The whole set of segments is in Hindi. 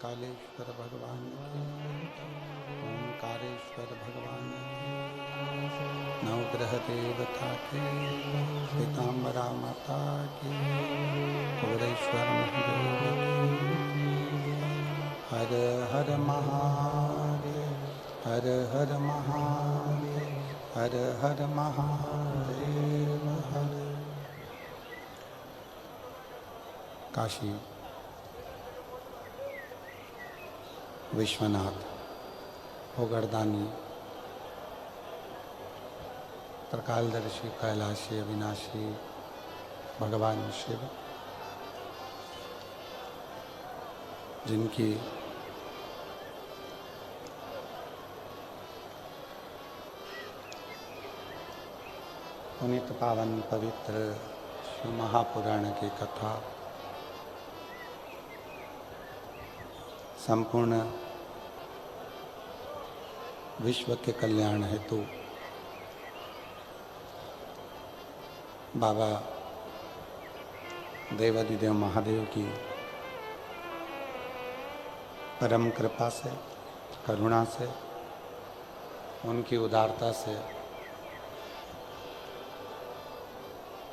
महाकालेश्वर भगवान की, ओंकारेश्वर भगवान की, नवग्रह देवता की, पीताम्बरा माता की, कुबेरेश्वर महादेव की। हर हर महादेव, हर हर महादेव, हर हर महादेव। हर काशी विश्वनाथ भोगरदानी त्रिकालदर्शी कैलाशी अविनाशी भगवान शिव, जिनकी पुनीत पावन पवित्र शिव महापुराण की कथा संपूर्ण विश्व के कल्याण हेतु बाबा देवादिदेव महादेव की परम कृपा से, करुणा से, उनकी उदारता से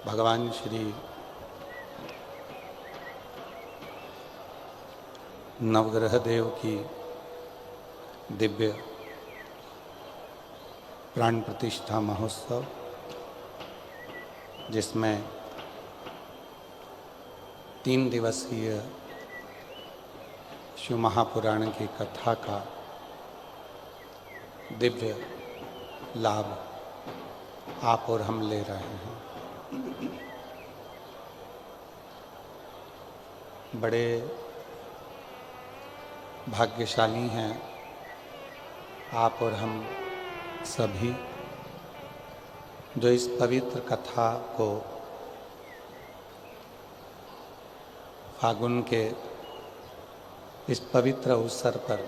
भगवान श्री नवग्रह देव की दिव्य प्राण प्रतिष्ठा महोत्सव, जिसमें 3 दिवसीय शिव महापुराण की कथा का दिव्य लाभ आप और हम ले रहे हैं। बड़े भाग्यशाली हैं आप और हम सभी, जो इस पवित्र कथा को फागुन के इस पवित्र अवसर पर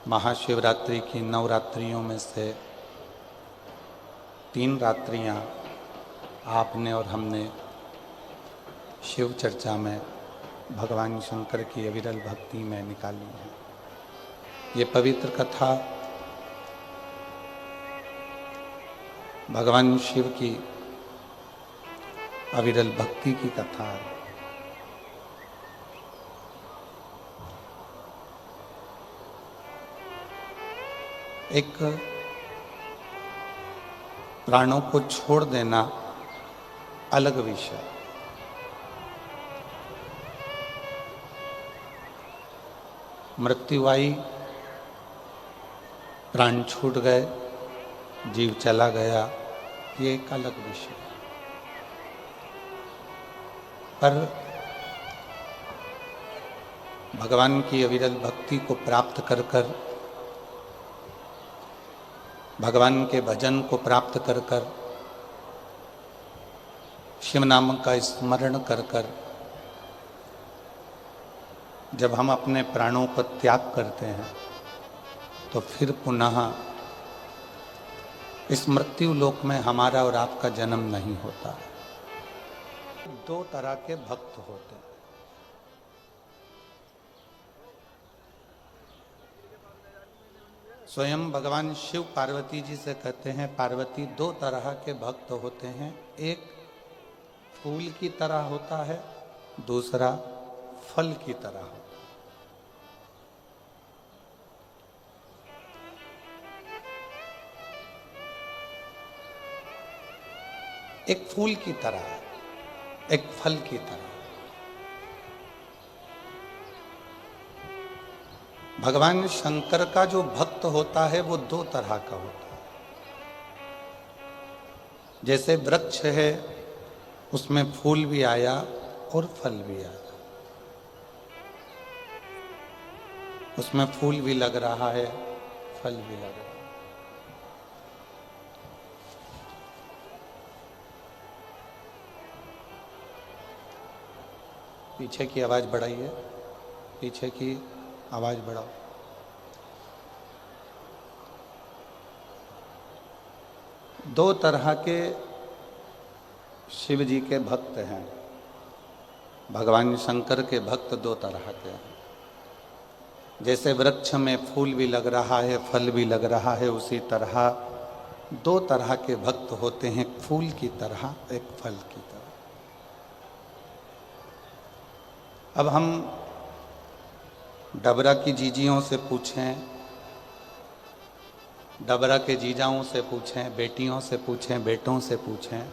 महाशिवरात्रि की 9 रात्रियों में से 3 रात्रियां आपने और हमने शिव चर्चा में भगवान शंकर की अविरल भक्ति में निकाली है। ये पवित्र कथा भगवान शिव की अविरल भक्ति की कथा है। एक प्राणों को छोड़ देना अलग विषय, मृत्यु आई, प्राण छूट गए, जीव चला गया, ये एक अलग विषय। पर भगवान की अविरल भक्ति को प्राप्त कर कर, भगवान के भजन को प्राप्त कर कर, शिव नाम का स्मरण कर कर, जब हम अपने प्राणों पर त्याग करते हैं तो फिर पुनः इस मृत्यु लोक में हमारा और आपका जन्म नहीं होता। 2 तरह के भक्त होते हैं। स्वयं भगवान शिव पार्वती जी से कहते हैं, पार्वती 2 तरह के भक्त होते हैं, एक फूल की तरह होता है, दूसरा फल की तरह होता है। एक फूल की तरह है, एक फल की तरह। भगवान शंकर का जो भक्त होता है वो 2 तरह का होता है। जैसे वृक्ष है, उसमें फूल भी आया और फल भी आया, उसमें फूल भी लग रहा है, फल भी लग रहा है। पीछे की आवाज बढ़ाइए, पीछे की आवाज बढ़ाओ। दो तरह के शिव जी के भक्त हैं। भगवान शंकर के भक्त 2 तरह के हैं। जैसे वृक्ष में फूल भी लग रहा है, फल भी लग रहा है, उसी तरह दो तरह के भक्त होते हैं, एक फूल की तरह, एक फल की तरह। अब हम डबरा की जीजियों से पूछें, डबरा के जीजाओं से पूछें, बेटियों से पूछें, बेटों से पूछें,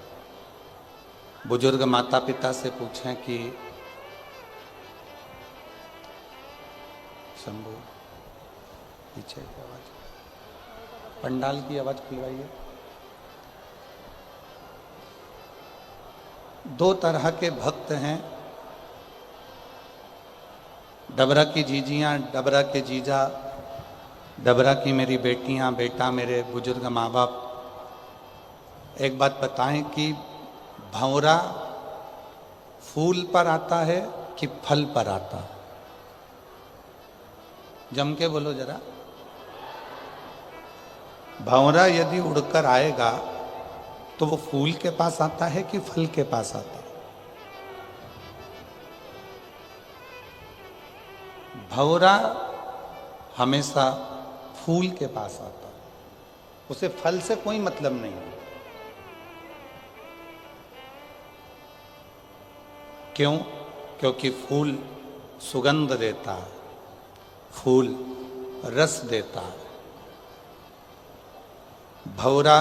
बुजुर्ग माता पिता से पूछें कि शंभू पीछे की आवाज, पंडाल की आवाज खुलवाइए। दो तरह के भक्त हैं, डबरा की जीजियां, डबरा के जीजा, डबरा की मेरी बेटियां, बेटा, मेरे बुजुर्ग माँ बाप। एक बात बताएं कि भंवरा फूल पर आता है कि फल पर आता है? जम के बोलो जरा। भंवरा यदि उड़कर आएगा तो वो फूल के पास आता है कि फल के पास आता है? भंवरा हमेशा फूल के पास आता है, उसे फल से कोई मतलब नहीं है। क्यों? क्योंकि फूल सुगंध देता है, फूल रस देता है। भंवरा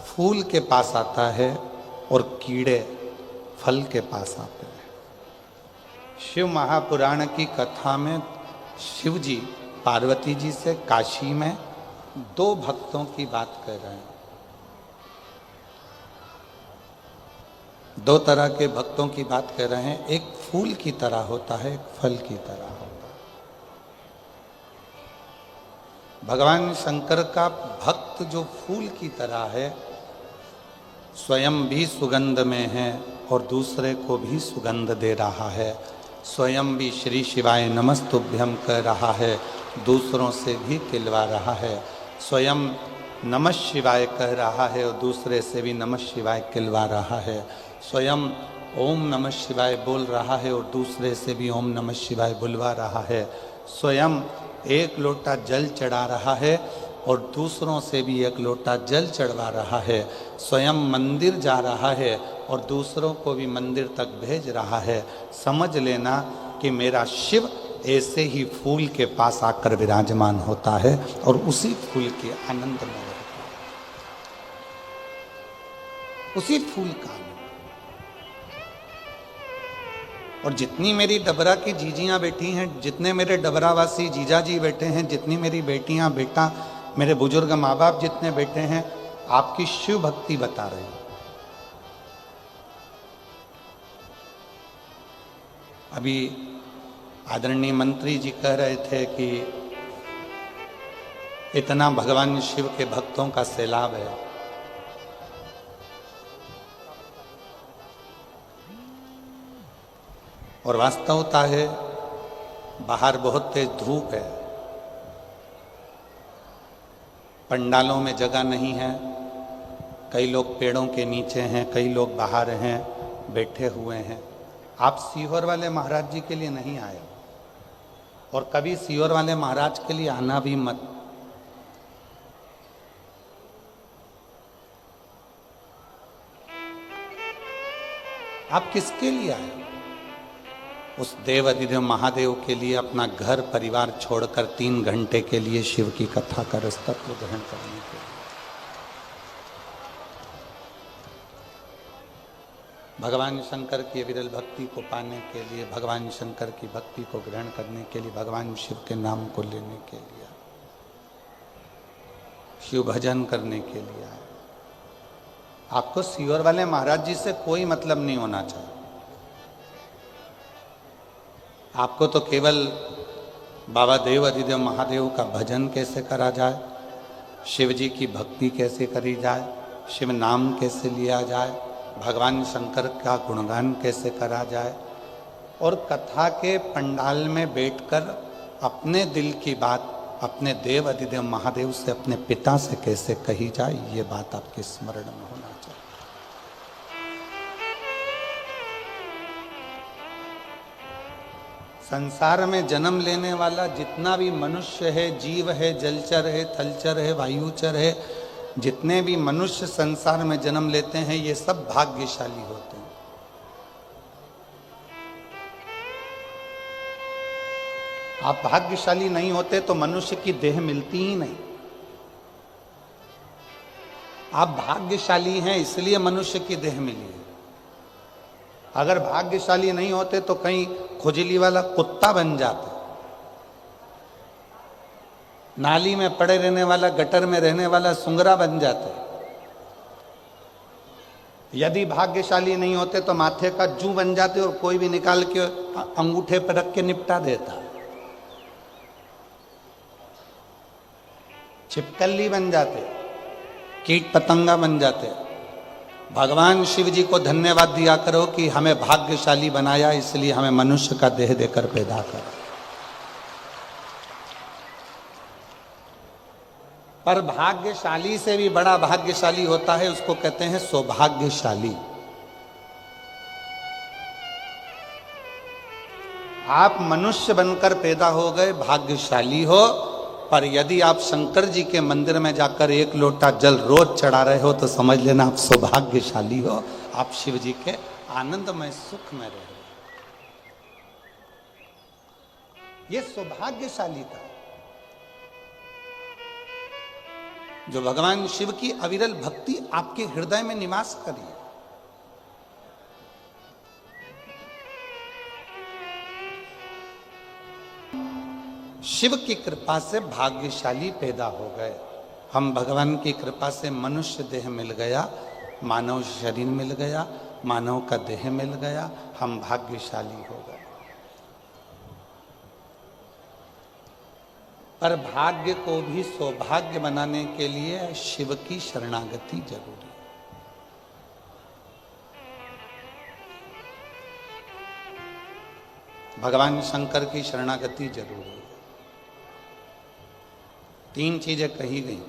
फूल के पास आता है और कीड़े फल के पास आते हैं। शिव महापुराण की कथा में शिव जी पार्वती जी से काशी में दो भक्तों की बात कर रहे हैं। दो तरह के भक्तों की बात कर रहे हैं, एक फूल की तरह होता है, एक फल की तरह होता है। भगवान शंकर का भक्त जो फूल की तरह है, स्वयं भी सुगंध में है और दूसरे को भी सुगंध दे रहा है, स्वयं भी श्री शिवाय नमस्तुभ्यं कह रहा है, दूसरों से भी खिलवा रहा है, स्वयं नमः शिवाय कह रहा है और दूसरे से भी नमः शिवाय खिलवा रहा है, स्वयं ओम नमः शिवाय बोल रहा है और दूसरे से भी ओम नमः शिवाय बुलवा रहा है, स्वयं एक लोटा जल चढ़ा रहा है और दूसरों से भी एक लोटा जल चढ़वा रहा है, स्वयं मंदिर जा रहा है और दूसरों को भी मंदिर तक भेज रहा है। समझ लेना कि मेरा शिव ऐसे ही फूल के पास आकर विराजमान होता है और उसी फूल के आनंद में रहता है, उसी फूल का आनंद। और जितनी मेरी डबरा की जीजियां बैठी हैं, जितने मेरे डबरावासी जीजा जी बैठे हैं, जितनी मेरी बेटियां, बेटा, मेरे बुजुर्ग माँ बाप जितने बैठे हैं, आपकी शिव भक्ति बता रहे हैं। अभी आदरणीय मंत्री जी कह रहे थे कि इतना भगवान शिव के भक्तों का सैलाब है। और वास्तवता है, बाहर बहुत तेज धूप है, पंडालों में जगह नहीं है, कई लोग पेड़ों के नीचे हैं, कई लोग बाहर हैं, बैठे हुए हैं। आप सीहोर वाले महाराज जी के लिए नहीं आए और कभी सीहोर वाले महाराज के लिए आना भी मत। आप किसके लिए आए? उस देव अधिदेव महादेव के लिए, अपना घर परिवार छोड़कर 3 घंटे के लिए शिव की कथा का रसतत्व ग्रहण करने के लिए। भगवान शंकर की विरल भक्ति को पाने के लिए, भगवान शंकर की भक्ति को ग्रहण करने के लिए, भगवान शिव के नाम को लेने के लिए, शिव भजन करने के लिए आए। आपको सीहोर वाले महाराज जी से कोई मतलब नहीं होना चाहिए। आपको तो केवल बाबा देव अधिदेव महादेव का भजन कैसे करा जाए, शिव जी की भक्ति कैसे करी जाए, शिव नाम कैसे लिया जाए, भगवान शंकर का गुणगान कैसे करा जाए, और कथा के पंडाल में बैठकर अपने दिल की बात अपने देव अधिदेव महादेव से, अपने पिता से कैसे कही जाए, ये बात आपके स्मरण में होना चाहिए। संसार में जन्म लेने वाला जितना भी मनुष्य है, जीव है, जलचर है, थलचर है, वायुचर है, जितने भी मनुष्य संसार में जन्म लेते हैं, ये सब भाग्यशाली होते हैं। आप भाग्यशाली नहीं होते तो मनुष्य की देह मिलती ही नहीं। आप भाग्यशाली हैं इसलिए मनुष्य की देह मिली है। अगर भाग्यशाली नहीं होते तो कहीं खुजली वाला कुत्ता बन जाते, नाली में पड़े रहने वाला, गटर में रहने वाला सुंगरा बन जाते। यदि भाग्यशाली नहीं होते तो माथे का जू बन जाते और कोई भी निकाल के अंगूठे पर रख के निपटा देता। छिपकली बन जाते, कीट पतंगा बन जाते। भगवान शिव जी को धन्यवाद दिया करो कि हमें भाग्यशाली बनाया, इसलिए हमें मनुष्य का देह देकर पैदा करा। पर भाग्यशाली से भी बड़ा भाग्यशाली होता है, उसको कहते हैं सौभाग्यशाली। आप मनुष्य बनकर पैदा हो गए, भाग्यशाली हो। पर यदि आप शंकर जी के मंदिर में जाकर एक लोटा जल रोज चढ़ा रहे हो तो समझ लेना आप सौभाग्यशाली हो। आप शिव जी के आनंदमय सुख में रहे। ये सौभाग्यशालीता जो भगवान शिव की अविरल भक्ति आपके हृदय में निवास करी। शिव की कृपा से भाग्यशाली पैदा हो गए हम। भगवान की कृपा से मनुष्य देह मिल गया, मानव शरीर मिल गया, मानव का देह मिल गया, हम भाग्यशाली हो गए। पर भाग्य को भी सौभाग्य बनाने के लिए शिव की शरणागति जरूरी है। भगवान शंकर की शरणागति जरूरी है। 3 चीजें कही गई।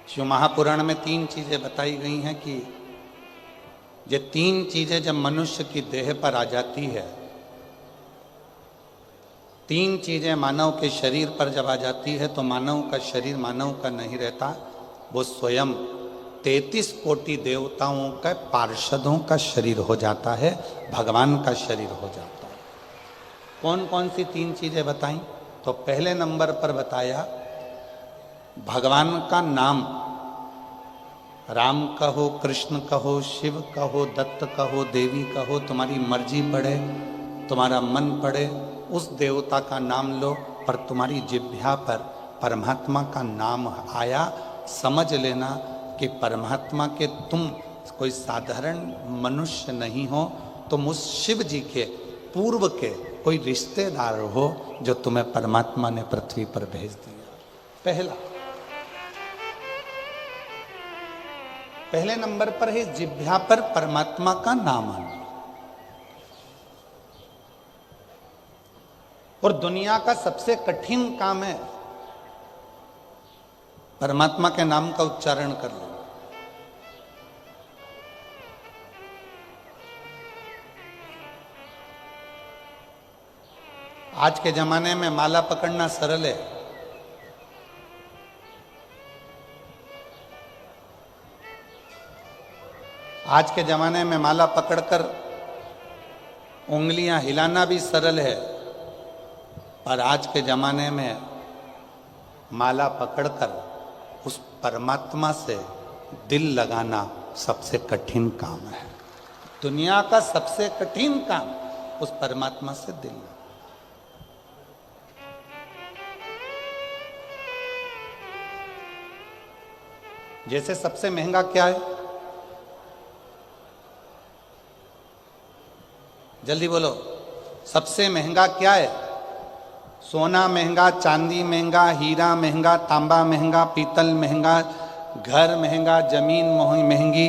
शिव महापुराण में 3 चीजें बताई गई हैं कि ये 3 चीजें जब मनुष्य की देह पर आ जाती है, 3 चीजें मानव के शरीर पर जब आ जाती है तो मानव का शरीर मानव का नहीं रहता, वो स्वयं 33 कोटि देवताओं का पार्षदों का शरीर हो जाता है, भगवान का शरीर हो जाता है। कौन कौन सी 3 चीजें बताई? तो पहले नंबर पर बताया भगवान का नाम। राम कहो, कृष्ण कहो, शिव कहो, दत्त कहो, देवी कहो, तुम्हारी मर्जी पड़े, तुम्हारा मन पड़े, उस देवता का नाम लो, पर तुम्हारी जिह्वा पर परमात्मा का नाम आया, समझ लेना कि परमात्मा के तुम कोई साधारण मनुष्य नहीं हो, तुम उस शिव जी के पूर्व के कोई रिश्तेदार हो जो तुम्हें परमात्मा ने पृथ्वी पर भेज दिया। पहले नंबर पर है जिह्वा पर परमात्मा का नाम आना। और दुनिया का सबसे कठिन काम है परमात्मा के नाम का उच्चारण कर लेना। आज के जमाने में माला पकड़ना सरल है, आज के जमाने में माला पकड़कर उंगलियां हिलाना भी सरल है, पर आज के जमाने में माला पकड़कर उस परमात्मा से दिल लगाना सबसे कठिन काम है। दुनिया का सबसे कठिन काम उस परमात्मा से दिल लगाना। जैसे सबसे महंगा क्या है? जल्दी बोलो, सबसे महंगा क्या है? सोना महंगा, चांदी महंगा, हीरा महंगा, तांबा महंगा, पीतल महंगा, घर महंगा, जमीन महंगी,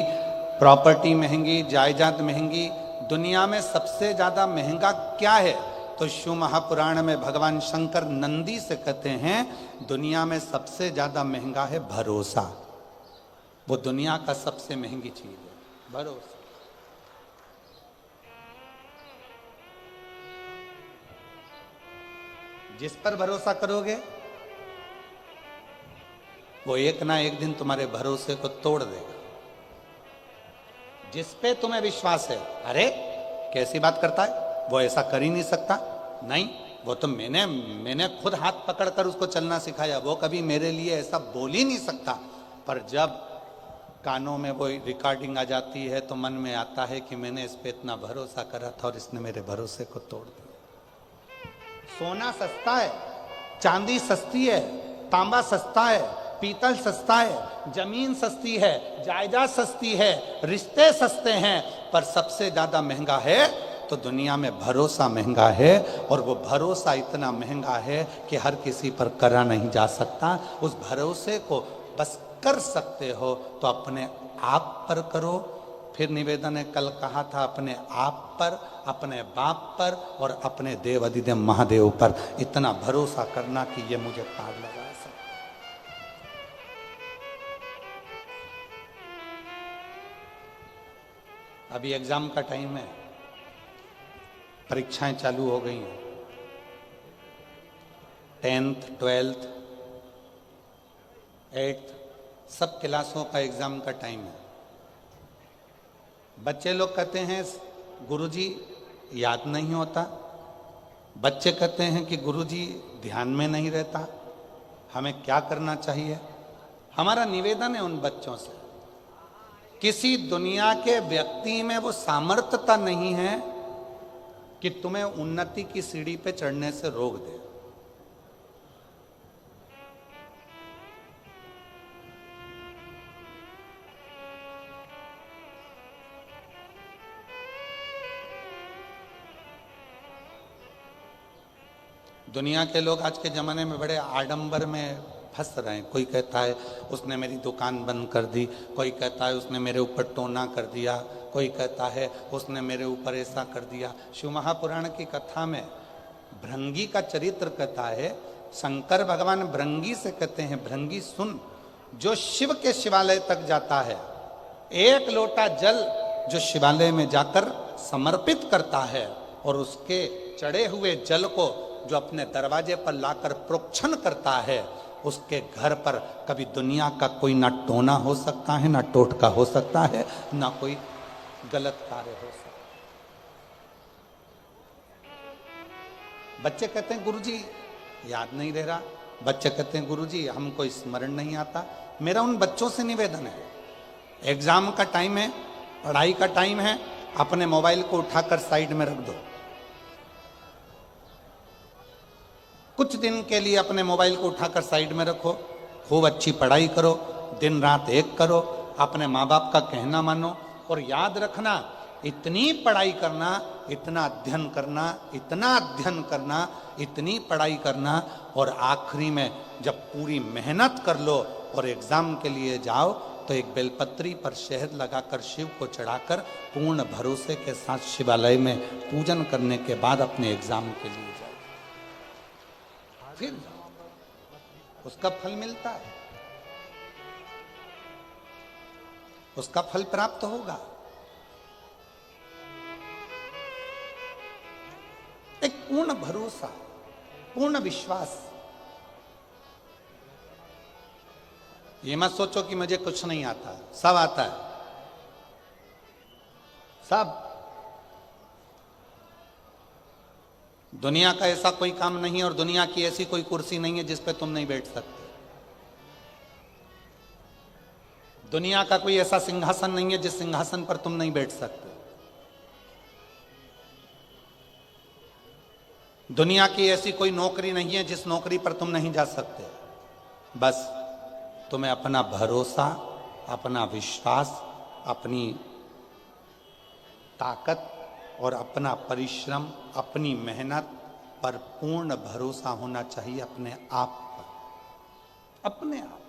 प्रॉपर्टी महंगी, जायदाद महंगी। दुनिया में सबसे ज्यादा महंगा क्या है? तो शिव महापुराण में भगवान शंकर नंदी से कहते हैं दुनिया में सबसे ज्यादा महंगा है भरोसा। वो दुनिया का सबसे महंगी चीज है। भरोसा। जिस पर भरोसा करोगे वो एक ना एक दिन तुम्हारे भरोसे को तोड़ देगा। जिस पे तुम्हें विश्वास है, अरे कैसी बात करता है, वो ऐसा कर ही नहीं सकता, नहीं वो तो मैंने खुद हाथ पकड़कर उसको चलना सिखाया, वो कभी मेरे लिए ऐसा बोल ही नहीं सकता। पर जब कानों में वो रिकॉर्डिंग आ जाती है तो मन में आता है कि मैंने इस पे इतना भरोसा करा था और इसने मेरे भरोसे को तोड़ दिया। सोना सस्ता है, चांदी सस्ती है, तांबा सस्ता है, पीतल सस्ता है, जमीन सस्ती है, जायदाद सस्ती है, रिश्ते सस्ते हैं, पर सबसे ज्यादा महंगा है तो दुनिया में भरोसा महंगा है। और वो भरोसा इतना महंगा है कि हर किसी पर करा नहीं जा सकता। उस भरोसे को बस कर सकते हो तो अपने आप पर करो। फिर निवेदन ने कल कहा था, अपने आप पर, अपने बाप पर और अपने देव अधिदेव महादेव पर इतना भरोसा करना कि ये मुझे पार लगा सके। अभी एग्जाम का टाइम है, परीक्षाएं चालू हो गई हैं, 10th 12th 8th सब क्लासों का एग्जाम का टाइम है। बच्चे लोग कहते हैं गुरुजी याद नहीं होता, बच्चे कहते हैं कि गुरुजी ध्यान में नहीं रहता, हमें क्या करना चाहिए? हमारा निवेदन है उन बच्चों से, किसी दुनिया के व्यक्ति में वो सामर्थ्यता नहीं है कि तुम्हें उन्नति की सीढ़ी पे चढ़ने से रोक दे। दुनिया के लोग आज के ज़माने में बड़े आडंबर में फंस रहे हैं। कोई कहता है उसने मेरी दुकान बंद कर दी, कोई कहता है उसने मेरे ऊपर टोना कर दिया, कोई कहता है उसने मेरे ऊपर ऐसा कर दिया। शिव महापुराण की कथा में भृंगी का चरित्र कहता है, शंकर भगवान भृंगी से कहते हैं, भृंगी सुन, जो शिव के शिवालय तक जाता है, एक लोटा जल जो शिवालय में जाकर समर्पित करता है और उसके चढ़े हुए जल को जो अपने दरवाजे पर लाकर प्रोक्षण करता है, उसके घर पर कभी दुनिया का कोई ना टोना हो सकता है, ना टोटका हो सकता है, ना कोई गलत कार्य हो सकता है। बच्चे कहते हैं गुरुजी याद नहीं रह रहा, बच्चे कहते हैं गुरुजी हमको स्मरण नहीं आता। मेरा उन बच्चों से निवेदन है, एग्जाम का टाइम है, पढ़ाई का टाइम है, अपने मोबाइल को उठाकर साइड में रख दो। कुछ दिन के लिए अपने मोबाइल को उठाकर साइड में रखो, खूब अच्छी पढ़ाई करो, दिन रात एक करो, अपने माँ बाप का कहना मानो और याद रखना, इतनी पढ़ाई करना, इतना अध्ययन करना, इतना अध्ययन करना, इतनी पढ़ाई करना और आखिरी में जब पूरी मेहनत कर लो और एग्जाम के लिए जाओ तो एक बेलपत्री पर शहद लगाकर शिव को चढ़ाकर पूर्ण भरोसे के साथ शिवालय में पूजन करने के बाद अपने एग्जाम के लिए जाओ, फिर उसका फल मिलता है, उसका फल प्राप्त होगा। एक पूर्ण भरोसा, पूर्ण विश्वास। ये मत सोचो कि मुझे कुछ नहीं आता, सब आता है, सब। दुनिया का ऐसा कोई काम नहीं है और दुनिया की ऐसी कोई कुर्सी नहीं है जिस पे तुम नहीं बैठ सकते। दुनिया का कोई ऐसा सिंहासन नहीं है जिस सिंहासन पर तुम नहीं बैठ सकते। दुनिया की ऐसी कोई नौकरी नहीं है जिस नौकरी पर तुम नहीं जा सकते। बस तुम्हें अपना भरोसा, अपना विश्वास, अपनी ताकत और अपना परिश्रम, अपनी मेहनत पर पूर्ण भरोसा होना चाहिए, अपने आप पर, अपने आप।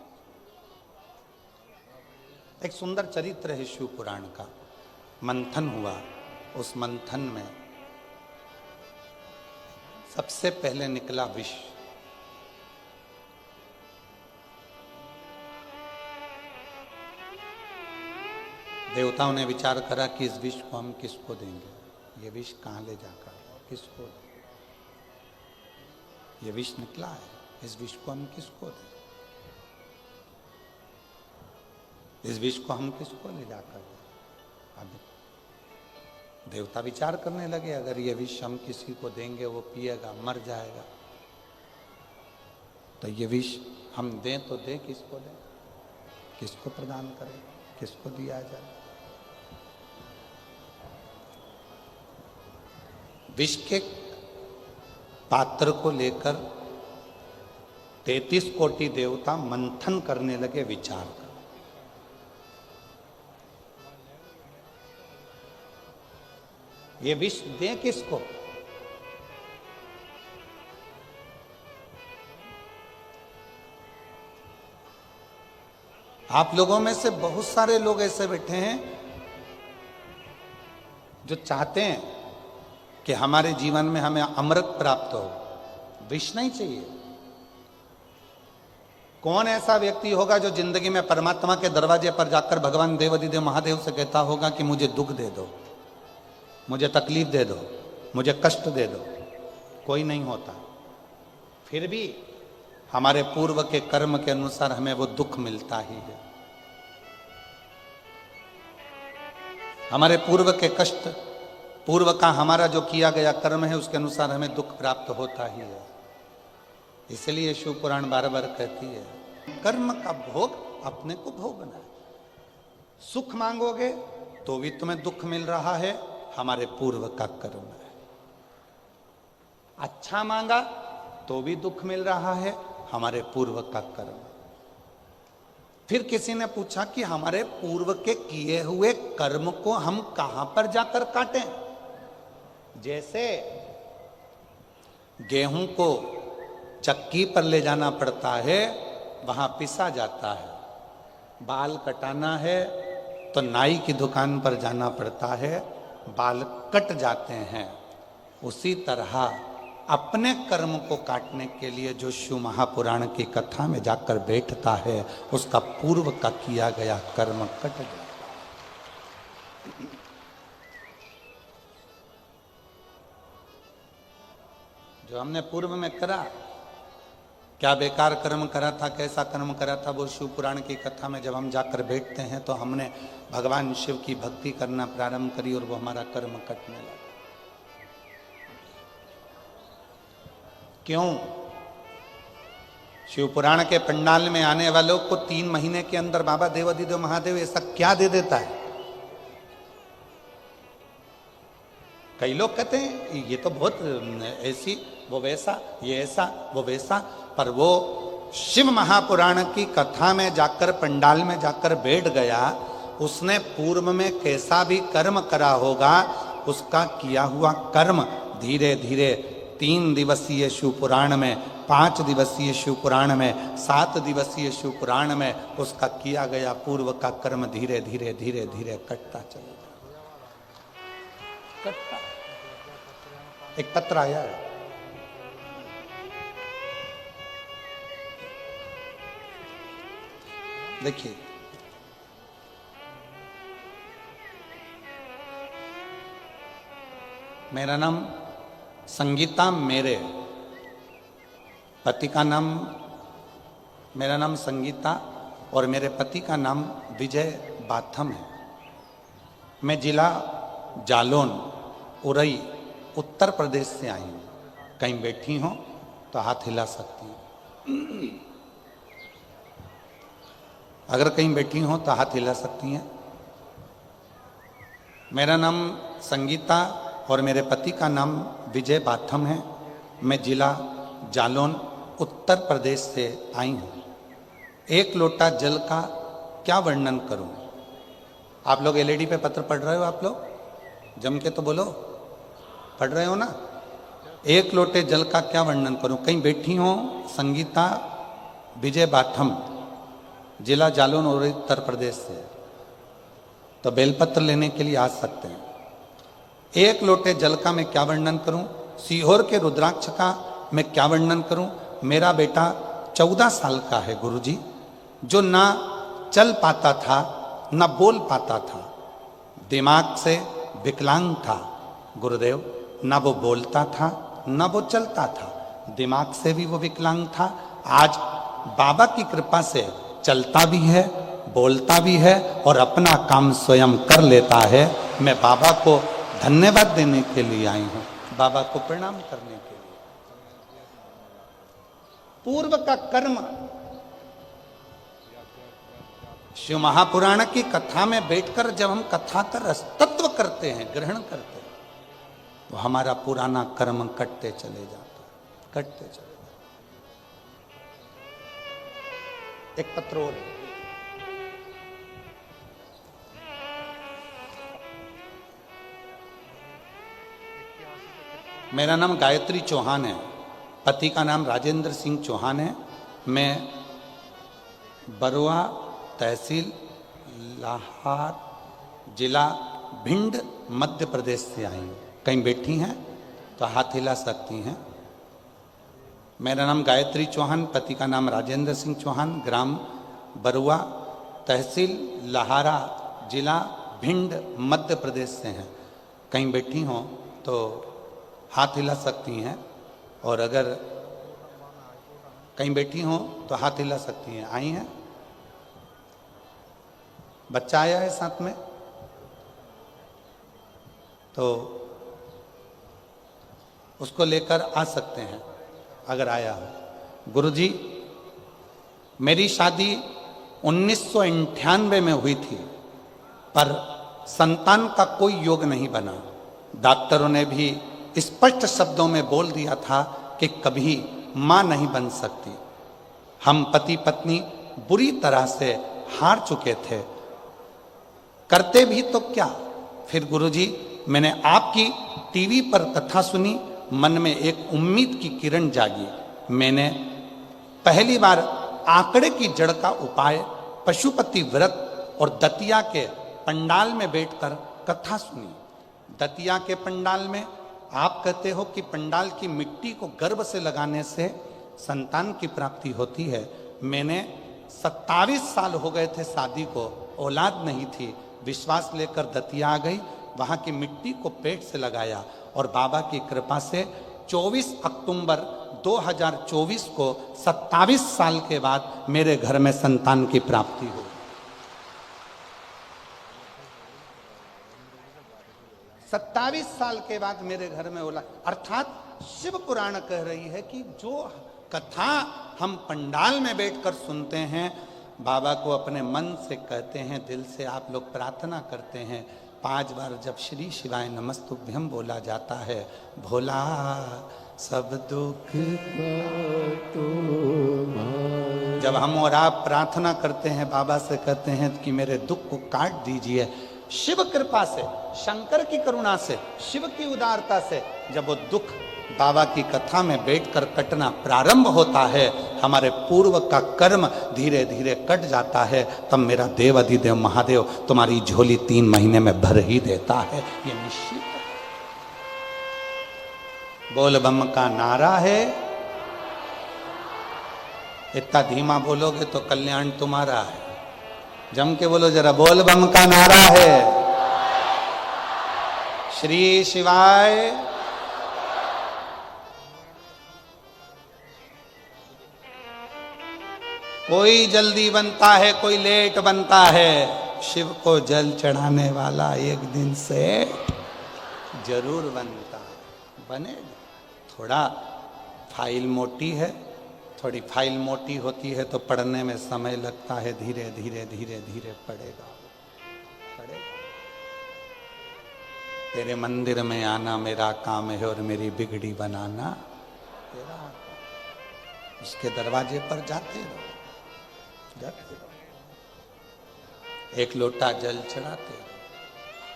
एक सुंदर चरित्र है शिव पुराण का। मंथन हुआ, उस मंथन में सबसे पहले निकला विष। देवताओं ने विचार करा कि इस विष को हम किसको देंगे, ये विष कहाँ ले जाकर किसको दें? ये विष निकला है, इस विष को हम किसको दें? इस विष को हम किसको ले जाकर दें? अब देवता विचार करने लगे, अगर ये विष हम किसी को देंगे वो पिएगा मर जाएगा, तो ये विष हम दें तो दें किसको दें, किसको प्रदान करें, किसको दिया जाए? विष के पात्र को लेकर 33 कोटि देवता मंथन करने लगे, विचार कर। ये विष दें किसको? आप लोगों में से बहुत सारे लोग ऐसे बैठे हैं जो चाहते हैं कि हमारे जीवन में हमें अमृत प्राप्त हो, विष नहीं चाहिए। कौन ऐसा व्यक्ति होगा जो जिंदगी में परमात्मा के दरवाजे पर जाकर भगवान देवाधिदेव महादेव से कहता होगा कि मुझे दुख दे दो, मुझे तकलीफ दे दो, मुझे कष्ट दे दो? कोई नहीं होता। फिर भी हमारे पूर्व के कर्म के अनुसार हमें वो दुख मिलता ही है। हमारे पूर्व के कष्ट, पूर्व का हमारा जो किया गया कर्म है उसके अनुसार हमें दुख प्राप्त होता ही है। इसलिए शिव पुराण बार बार कहती है, कर्म का भोग अपने को भोगना है। सुख मांगोगे तो भी तुम्हें दुख मिल रहा है, हमारे पूर्व का कर्म है। अच्छा मांगा तो भी दुख मिल रहा है, हमारे पूर्व का कर्म। फिर किसी ने पूछा कि हमारे पूर्व के किए हुए कर्म को हम कहां पर जाकर काटें? जैसे गेहूं को चक्की पर ले जाना पड़ता है, वहां पिसा जाता है। बाल कटाना है तो नाई की दुकान पर जाना पड़ता है, बाल कट जाते हैं। उसी तरह अपने कर्म को काटने के लिए जो शिव महापुराण की कथा में जाकर बैठता है, उसका पूर्व का किया गया कर्म कट जाता है। जो हमने पूर्व में करा, क्या बेकार कर्म करा था, कैसा कर्म करा था, वो शिव पुराण की कथा में जब हम जाकर बैठते हैं तो हमने भगवान शिव की भक्ति करना प्रारंभ करी और वो हमारा कर्म कटने लगा। क्यों? शिव पुराण के पंडाल में आने वालों को 3 महीने के अंदर बाबा देवाधिदेव महादेव ऐसा क्या दे देता है? कई लोग कहते हैं ये तो बहुत ऐसी, वो वैसा, ये ऐसा, वो वैसा, पर वो शिव महापुराण की कथा में जाकर, पंडाल में जाकर बैठ गया, उसने पूर्व में कैसा भी कर्म करा होगा, उसका किया हुआ कर्म धीरे धीरे 3 दिवसीय शिव पुराण में, 5 दिवसीय शिव पुराण में, 7 दिवसीय शिव पुराण में उसका किया गया पूर्व का कर्म धीरे धीरे धीरे धीरे कटता चलेगा, कटता। एक पत्र आया है, देखिए, मेरा नाम संगीता, मेरे पति का नाम, मेरा नाम संगीता और मेरे पति का नाम विजय बाथम है। मैं जिला जालौन, उरई, उत्तर प्रदेश से आई हूँ। कहीं बैठी हो तो हाथ हिला सकती हैं, अगर कहीं बैठी हो तो हाथ हिला सकती हैं। मेरा नाम संगीता और मेरे पति का नाम विजय बाथम है। मैं जिला जालौन, उत्तर प्रदेश से आई हूँ। 1 लोटा जल का क्या वर्णन करूँ? आप लोग एलईडी पे पत्र पढ़ रहे हो? आप लोग जम के तो बोलो, पढ़ रहे हो ना? 1 लोटे जल का क्या वर्णन करूँ? कहीं बैठी हो संगीता विजय बाथम, जिला जालौन और उत्तर प्रदेश से, तो बेलपत्र लेने के लिए आ सकते हैं। 1 लोटे जल का मैं क्या वर्णन करूं? सीहोर के रुद्राक्ष का मैं क्या वर्णन करूं? मेरा बेटा 14 साल का है गुरुजी, जो ना चल पाता था, ना बोल पाता था, दिमाग से विकलांग था गुरुदेव, ना वो बोलता था ना वो चलता था, दिमाग से भी वो विकलांग था। आज बाबा की कृपा से चलता भी है, बोलता भी है और अपना काम स्वयं कर लेता है। मैं बाबा को धन्यवाद देने के लिए आई हूँ, बाबा को प्रणाम करने के लिए। पूर्व का कर्म, शिव महापुराण की कथा में बैठकर जब हम कथा का रसतत्व करते हैं, ग्रहण करते हैं, तो हमारा पुराना कर्म कटते चले जाता है, कटते चले जाता है। एक पत्र और, मेरा नाम गायत्री चौहान है, पति का नाम राजेंद्र सिंह चौहान है। मैं बरुआ तहसील लाहार जिला भिंड मध्य प्रदेश से आई हूँ। कहीं बैठी हैं तो हाथ हिला सकती हैं। मेरा नाम गायत्री चौहान, पति का नाम राजेंद्र सिंह चौहान, ग्राम बरुआ तहसील लाहारा जिला भिंड मध्य प्रदेश से हैं। कहीं बैठी हों तो हाथ हिला सकती हैं, और अगर कहीं बैठी हों तो हाथ हिला सकती हैं। आई हैं? बच्चा आया है साथ में तो उसको लेकर आ सकते हैं अगर आया हो। गुरुजी, मेरी शादी 1998 में हुई थी, पर संतान का कोई योग नहीं बना। डॉक्टरों ने भी स्पष्ट शब्दों में बोल दिया था कि कभी मां नहीं बन सकती। हम पति पत्नी बुरी तरह से हार चुके थे, करते भी तो क्या। फिर गुरुजी, मैंने आपकी टीवी पर कथा सुनी, मन में एक उम्मीद की किरण जागी। मैंने पहली बार आंकड़े की जड़ का उपाय, पशुपति व्रत और दतिया के पंडाल में बैठकर कथा सुनी। दतिया के पंडाल में आप कहते हो कि पंडाल की मिट्टी को गर्भ से लगाने से संतान की प्राप्ति होती है। मैंने 27 साल हो गए थे शादी को, औलाद नहीं थी। विश्वास लेकर दतिया आ गई, वहाँ की मिट्टी को पेट से लगाया और बाबा की कृपा से 24 अक्टूबर 2024 को 27 साल के बाद मेरे घर में संतान की प्राप्ति हुई। 27 साल के बाद मेरे घर में औलाद, अर्थात शिव पुराण कह रही है कि जो कथा हम पंडाल में बैठकर सुनते हैं, बाबा को अपने मन से कहते हैं, दिल से आप लोग प्रार्थना करते हैं, 5 बार जब श्री शिवाय नमस्तुभ्यं बोला जाता है, भोला सब दुख जब हम और आप प्रार्थना करते हैं, बाबा से कहते हैं कि मेरे दुख को काट दीजिए, शिव कृपा से, शंकर की करुणा से, शिव की उदारता से जब वो दुख बाबा की कथा में बैठकर कटना प्रारंभ होता है, हमारे पूर्व का कर्म धीरे धीरे कट जाता है, तब मेरा देव अधिदेव महादेव तुम्हारी झोली 3 महीने में भर ही देता है, ये निश्चित है। बोल बम का नारा है, इतना धीमा बोलोगे तो कल्याण तुम्हारा है। जम के बोलो जरा, बोल बम का नारा है, श्री शिवाय। कोई जल्दी बनता है, कोई लेट बनता है, शिव को जल चढ़ाने वाला एक दिन से जरूर बनता है, बनेगा। थोड़ा फाइल मोटी है, थोड़ी फाइल मोटी होती है तो पढ़ने में समय लगता है, धीरे धीरे धीरे धीरे पढ़ेगा। तेरे मंदिर में आना मेरा काम है और मेरी बिगड़ी बनाना तेरा काम। उसके दरवाजे पर जाते रहो, एक लोटा जल चढ़ाते,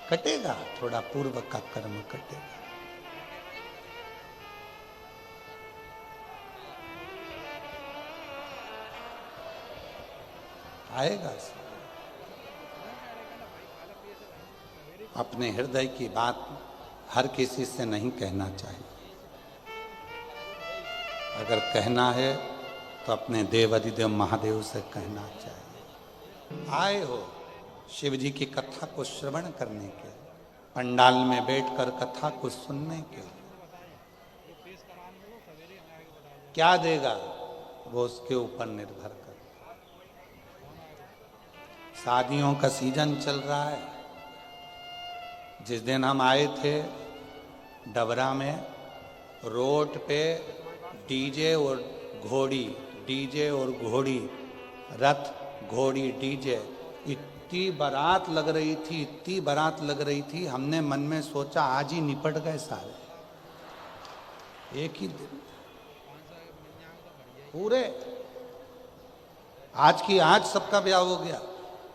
कटेगा, थोड़ा पूर्व का कर्म कटेगा। आएगा। अपने हृदय की बात हर किसी से नहीं कहना चाहिए। अगर कहना है तो अपने देव अधिदेव महादेव से कहना चाहिए। आए हो शिव जी की कथा को श्रवण करने के, पंडाल में बैठकर कथा को सुनने के। क्या देगा वो उसके ऊपर निर्भर कर। शादियों का सीजन चल रहा है। जिस दिन हम आए थे डबरा में, रोड पे डीजे और घोड़ी, डीजे और घोड़ी, रथ घोड़ी डीजे, इतनी बारात लग रही थी, इतनी बारात लग रही थी। हमने मन में सोचा आज ही निपट गए सारे, एक ही दिन पूरे। आज की आज सबका ब्याह हो गया।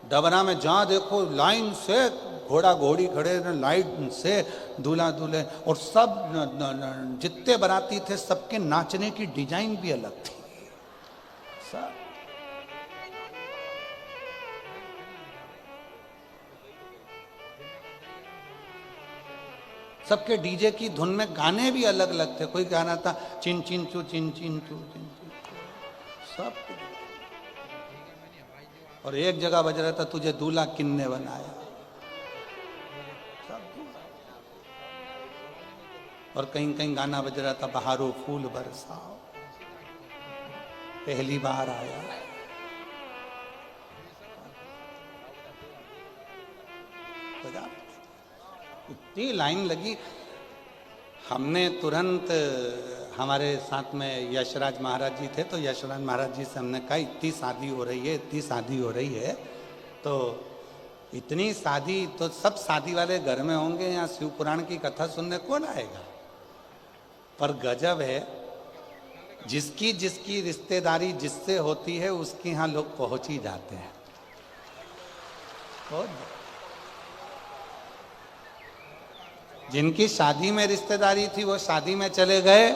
डबरा में जहां देखो लाइन से घोड़ा घोड़ी खड़े, लाइन से दूल्हा दूल्हे, और सब जितने बाराती थे सबके नाचने की डिजाइन भी अलग थी। सब सबके डीजे की धुन में गाने भी अलग अलग थे। कोई गाना था चिन चिन चू चिन चिन चू चिन चिन, सब। और एक जगह बज रहा था तुझे दूल्हा किन्ने बनाया, सब। और कहीं कहीं गाना बज रहा था बहारो फूल बरसाओ, पहली बार आया है। इतनी लाइन लगी। हमने तुरंत, हमारे साथ में यशराज महाराज जी थे, तो यशराज महाराज जी से हमने कहा इतनी शादी हो रही है, इतनी शादी हो रही है, तो इतनी शादी तो सब शादी वाले घर में होंगे, यहाँ शिव पुराण की कथा सुनने कौन आएगा। पर गजब है, जिसकी जिसकी रिश्तेदारी जिससे होती है उसके यहाँ लोग पहुंच ही जाते हैं। जिनकी शादी में रिश्तेदारी थी वो शादी में चले गए,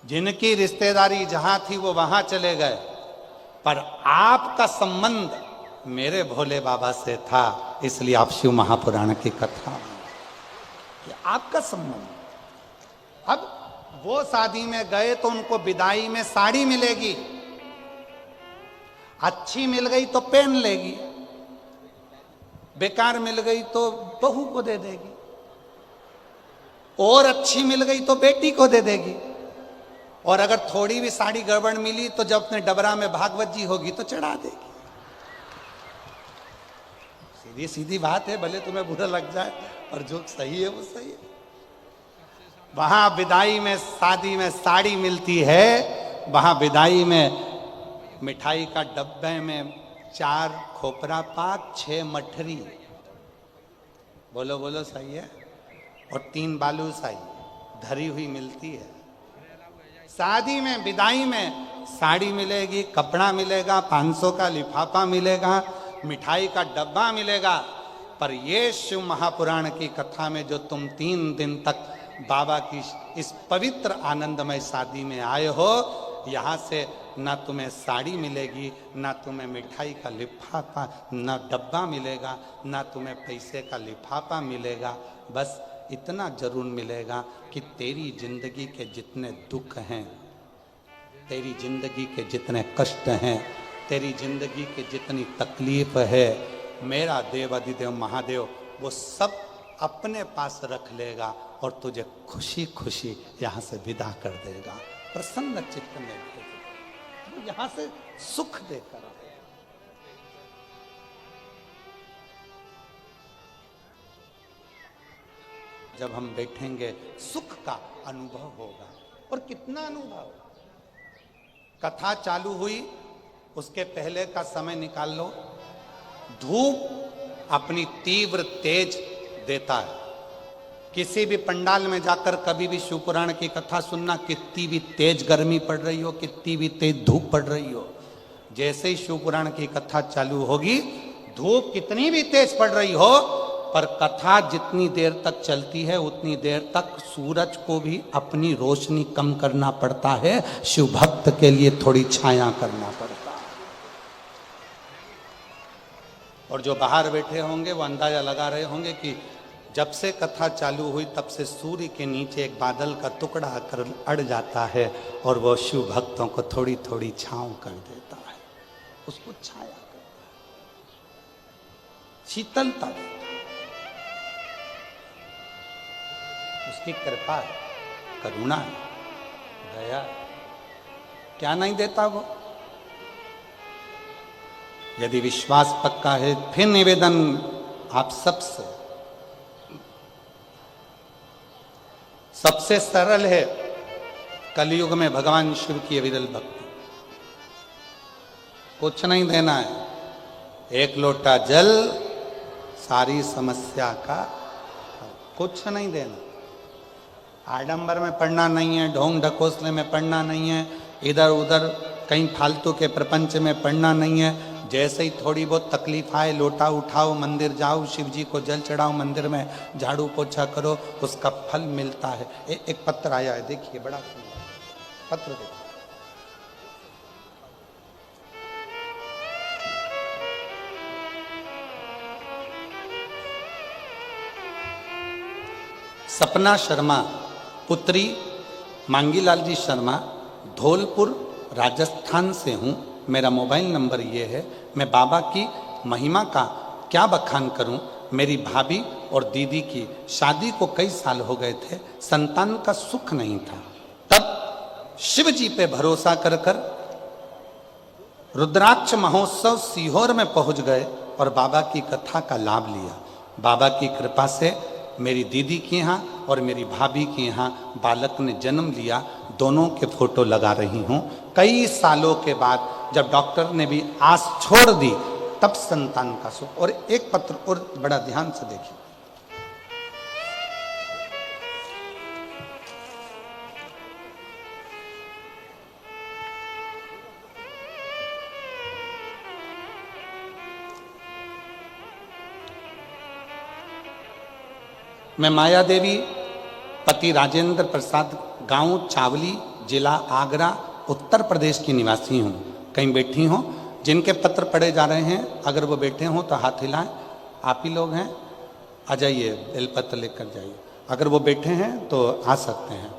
जिनकी रिश्तेदारी जहां थी वो वहां चले गए। पर आपका संबंध मेरे भोले बाबा से था, इसलिए आप शिव महापुराण की कथा में, आपका संबंध। अब वो शादी में गए तो उनको विदाई में साड़ी मिलेगी, अच्छी मिल गई तो पहन लेगी, बेकार मिल गई तो बहू को दे देगी, और अच्छी मिल गई तो बेटी को दे देगी, और अगर थोड़ी भी साड़ी गड़बड़ मिली तो जब अपने डबरा में भागवत जी होगी तो चढ़ा देगी। सीधी सीधी बात है, भले तुम्हें बुरा लग जाए, और जो सही है वो सही है। वहां विदाई में, शादी में साड़ी मिलती है, वहां विदाई में मिठाई का डब्बे में 4 खोपरा पाक, 6 मठरी, बोलो बोलो सही है, और 3 बालूशाही धरी हुई मिलती है। शादी में, विदाई में साड़ी मिलेगी, कपड़ा मिलेगा, 500 का लिफाफा मिलेगा, मिठाई का डब्बा मिलेगा। पर ये शिव महापुराण की कथा में जो तुम 3 दिन तक बाबा की इस पवित्र आनंदमय शादी में आए हो, यहाँ से ना तुम्हें साड़ी मिलेगी, ना तुम्हें मिठाई का लिफाफा, ना डब्बा मिलेगा, ना तुम्हें पैसे का लिफाफा मिलेगा। बस इतना जरूर मिलेगा कि तेरी जिंदगी के जितने दुख हैं, तेरी जिंदगी के जितने कष्ट हैं, तेरी जिंदगी के जितनी तकलीफ है, मेरा देव अधिदेव महादेव वो सब अपने पास रख लेगा और तुझे खुशी खुशी यहाँ से विदा कर देगा, प्रसन्न चित्त में भेजेगा, यहाँ से सुख देकर। जब हम बैठेंगे सुख का अनुभव होगा। और कितना अनुभव। कथा चालू हुई, उसके पहले का समय निकाल लो। धूप अपनी तीव्र तेज देता है। किसी भी पंडाल में जाकर कभी भी शिव पुराण की कथा सुनना, कितनी भी तेज गर्मी पड़ रही हो, कितनी भी तेज धूप पड़ रही हो, जैसे ही शिव पुराण की कथा चालू होगी, धूप कितनी भी तेज पड़ रही हो, पर कथा जितनी देर तक चलती है उतनी देर तक सूरज को भी अपनी रोशनी कम करना पड़ता है, शिव भक्त के लिए थोड़ी छाया करना पड़ता है। और जो बाहर बैठे होंगे वो अंदाजा लगा रहे होंगे कि जब से कथा चालू हुई तब से सूर्य के नीचे एक बादल का टुकड़ा आकर अड़ जाता है और वो शिव भक्तों को थोड़ी थोड़ी छांव कर देता है, उसको छाया करता है। शीतलता देता, उसकी कृपा है, करुणा है, दया है। क्या नहीं देता वो? यदि विश्वास पक्का है फिर निवेदन आप सबसे सरल है कलयुग में भगवान शिव की अविरल भक्ति। कुछ नहीं देना है, एक लोटा जल सारी समस्या का, कुछ नहीं देना। आडंबर में पढ़ना नहीं है, ढोंग ढकोसले में पढ़ना नहीं है, इधर उधर कहीं फालतू के प्रपंच में पढ़ना नहीं है। जैसे ही थोड़ी बहुत तकलीफ आए, लोटा उठाओ, मंदिर जाओ, शिव जी को जल चढ़ाओ, मंदिर में झाड़ू पोछा करो, उसका फल मिलता है। एक पत्र आया है, देखिए, बड़ा सुंदर पत्र देखिए। सपना शर्मा, पुत्री मांगीलाल जी शर्मा, धौलपुर राजस्थान से हूँ। मेरा मोबाइल नंबर ये है। मैं बाबा की महिमा का क्या बखान करूं। मेरी भाभी और दीदी की शादी को कई साल हो गए थे, संतान का सुख नहीं था। तब शिव जी पे भरोसा कर कर रुद्राक्ष महोत्सव सीहोर में पहुंच गए और बाबा की कथा का लाभ लिया। बाबा की कृपा से मेरी दीदी के यहाँ और मेरी भाभी के यहाँ बालक ने जन्म लिया। दोनों के फोटो लगा रही हूँ। कई सालों के बाद जब डॉक्टर ने भी आस छोड़ दी, तब संतान का सुख। और एक पत्र और बड़ा ध्यान से देखिए। मैं माया देवी, पति राजेंद्र प्रसाद, गांव चावली, जिला आगरा, उत्तर प्रदेश की निवासी हूँ। कहीं बैठी हो, जिनके पत्र पढ़े जा रहे हैं, अगर वो बैठे हों तो हाथ हिलाएं। आप ही लोग हैं, आ जाइए, बेलपत्र लेकर जाइए। अगर वो बैठे हैं तो आ सकते हैं।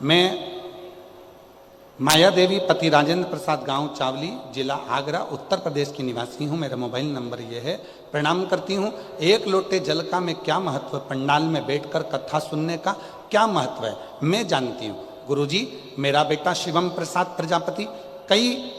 मैं माया देवी, पति राजेंद्र प्रसाद, गांव चावली, जिला आगरा, उत्तर प्रदेश की निवासी हूँ। मेरा मोबाइल नंबर ये है। प्रणाम करती हूँ। एक लोटे जल का मैं क्या महत्व है, पंडाल में बैठकर कथा सुनने का क्या महत्व है, मैं जानती हूँ। गुरुजी, मेरा बेटा शिवम प्रसाद प्रजापति कई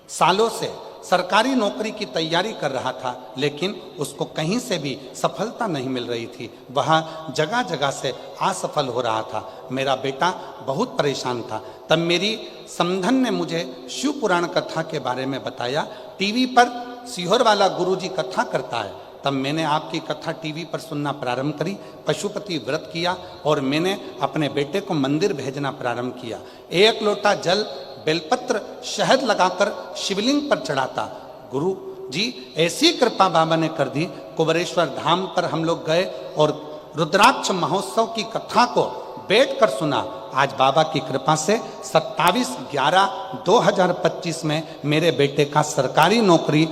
सालों से सरकारी नौकरी की तैयारी कर रहा था, लेकिन उसको कहीं से भी सफलता नहीं मिल रही थी। वह जगह जगह से असफल हो रहा था। मेरा बेटा बहुत परेशान था। तब मेरी समधन ने मुझे शिव पुराण कथा के बारे में बताया। टीवी पर सीहोर वाला गुरुजी कथा करता है। तब मैंने आपकी कथा टीवी पर सुनना प्रारंभ करी, पशुपति व्रत किया और मैंने अपने बेटे को मंदिर भेजना प्रारंभ किया। एक लोटा जल, बेलपत्र, शहद लगाकर शिवलिंग पर चढ़ाता। गुरु जी ऐसी कृपा बाबा ने कर दी। कुबरेश्वर धाम पर हम लोग गए और रुद्राक्ष महोत्सव की कथा को बैठकर सुना। आज बाबा की कृपा से 27/11/2025 में मेरे बेटे का सरकारी नौकरी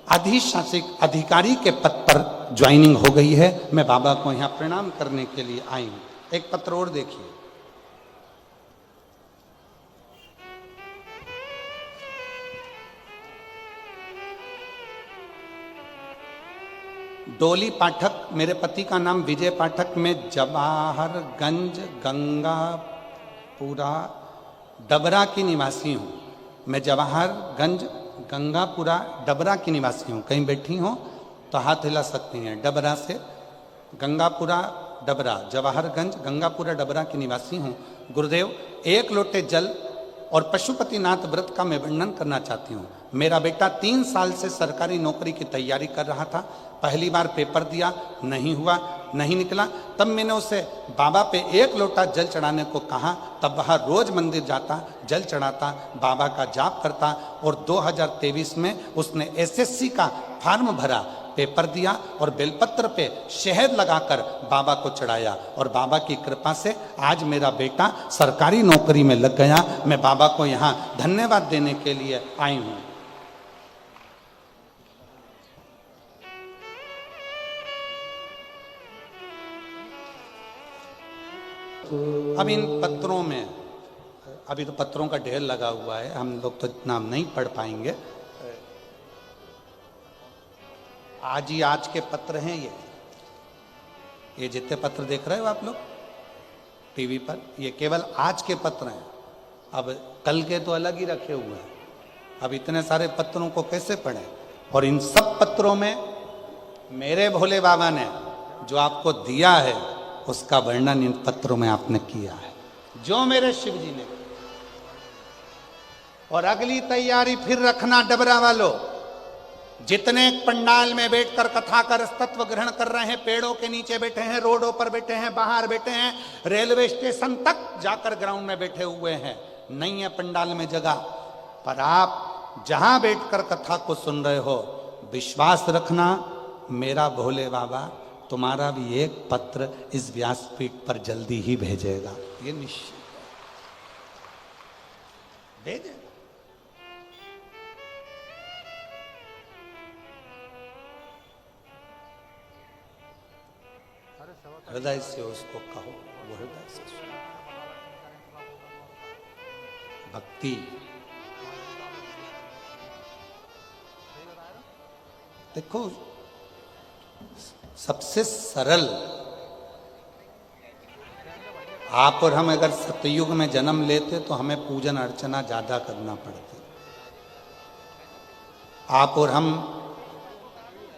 अधिशासिक अधिकारी के पद पर ज्वाइनिंग हो गई है। मैं बाबा को यहाँ प्रणाम करने के लिए आई हूँ। एक पत्र और देखिए। डोली पाठक, मेरे पति का नाम विजय पाठक। मैं जवाहरगंज गंगापुरा डबरा की निवासी हूँ। मैं जवाहरगंज गंगापुरा डबरा की निवासी हूँ। कहीं बैठी हो तो हाथ हिला सकती हैं। डबरा से गंगापुरा डबरा, जवाहरगंज गंगापुरा डबरा की निवासी हूँ। गुरुदेव, एक लोटे जल और पशुपतिनाथ व्रत का मैं वर्णन करना चाहती हूँ। मेरा बेटा 3 साल से सरकारी नौकरी की तैयारी कर रहा था। पहली बार पेपर दिया, नहीं हुआ, नहीं निकला। तब मैंने उसे बाबा पे एक लोटा जल चढ़ाने को कहा। तब वह रोज मंदिर जाता, जल चढ़ाता, बाबा का जाप करता और 2023 में उसने एसएससी का फॉर्म भरा, पेपर दिया और बेलपत्र पे शहद लगाकर बाबा को चढ़ाया। और बाबा की कृपा से आज मेरा बेटा सरकारी नौकरी में लग गया। मैं बाबा को यहाँ धन्यवाद देने के लिए आई हूँ। अब इन पत्रों में, अभी तो पत्रों का ढेर लगा हुआ है, हम लोग तो इतना नहीं पढ़ पाएंगे। आज के पत्र हैं ये जितने पत्र देख रहे हो आप लोग टीवी पर, ये केवल आज के पत्र हैं। अब कल के तो अलग ही रखे हुए हैं। अब इतने सारे पत्रों को कैसे पढ़ें? और इन सब पत्रों में मेरे भोले बाबा ने जो आपको दिया है उसका वर्णन इन पत्रों में आपने किया है, जो मेरे शिव जी ने। और अगली तैयारी फिर रखना डबरा वालों, जितने पंडाल में बैठकर कथा का तत्व ग्रहण कर रहे हैं, पेड़ों के नीचे बैठे हैं, रोडों पर बैठे हैं, बाहर बैठे हैं, रेलवे स्टेशन तक जाकर ग्राउंड में बैठे हुए हैं, नहीं है पंडाल में जगह, पर आप जहां बैठकर कथा को सुन रहे हो, विश्वास रखना मेरा भोले बाबा तुम्हारा भी एक पत्र इस व्यासपीठ पर जल्दी ही भेजेगा, ये निश्चित भेजेगा। हृदय से उसको कहो, वो हृदय से सुनो। भक्ति देखो सबसे सरल, आप और हम अगर सतयुग में जन्म लेते तो हमें पूजन अर्चना ज्यादा करना पड़ती। आप और हम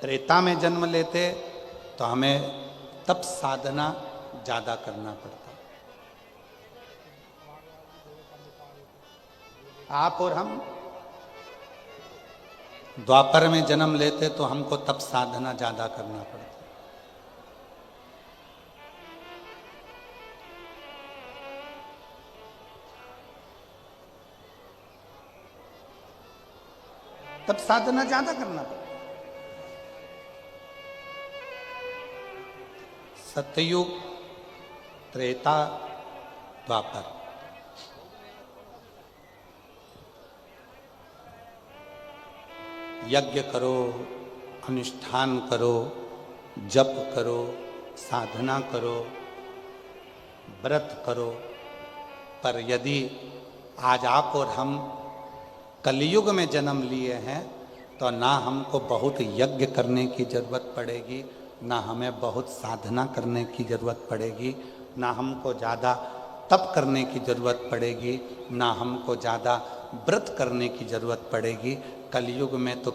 त्रेता में जन्म लेते तो हमें तप साधना ज्यादा करना पड़ता। आप और हम द्वापर में जन्म लेते तो हमको तप साधना ज्यादा करना पड़ता। तब साधना ज्यादा करना पड़ता। सतयुग, त्रेता, द्वापर, यज्ञ करो, अनुष्ठान करो, जप करो, साधना करो, व्रत करो, पर यदि आज आप और हम कलयुग में जन्म लिए हैं तो ना हमको बहुत यज्ञ करने की जरूरत पड़ेगी, ना हमें बहुत साधना करने की जरूरत पड़ेगी, ना हमको ज़्यादा तप करने की जरूरत पड़ेगी, ना हमको ज़्यादा व्रत करने की जरूरत पड़ेगी। कलयुग में तो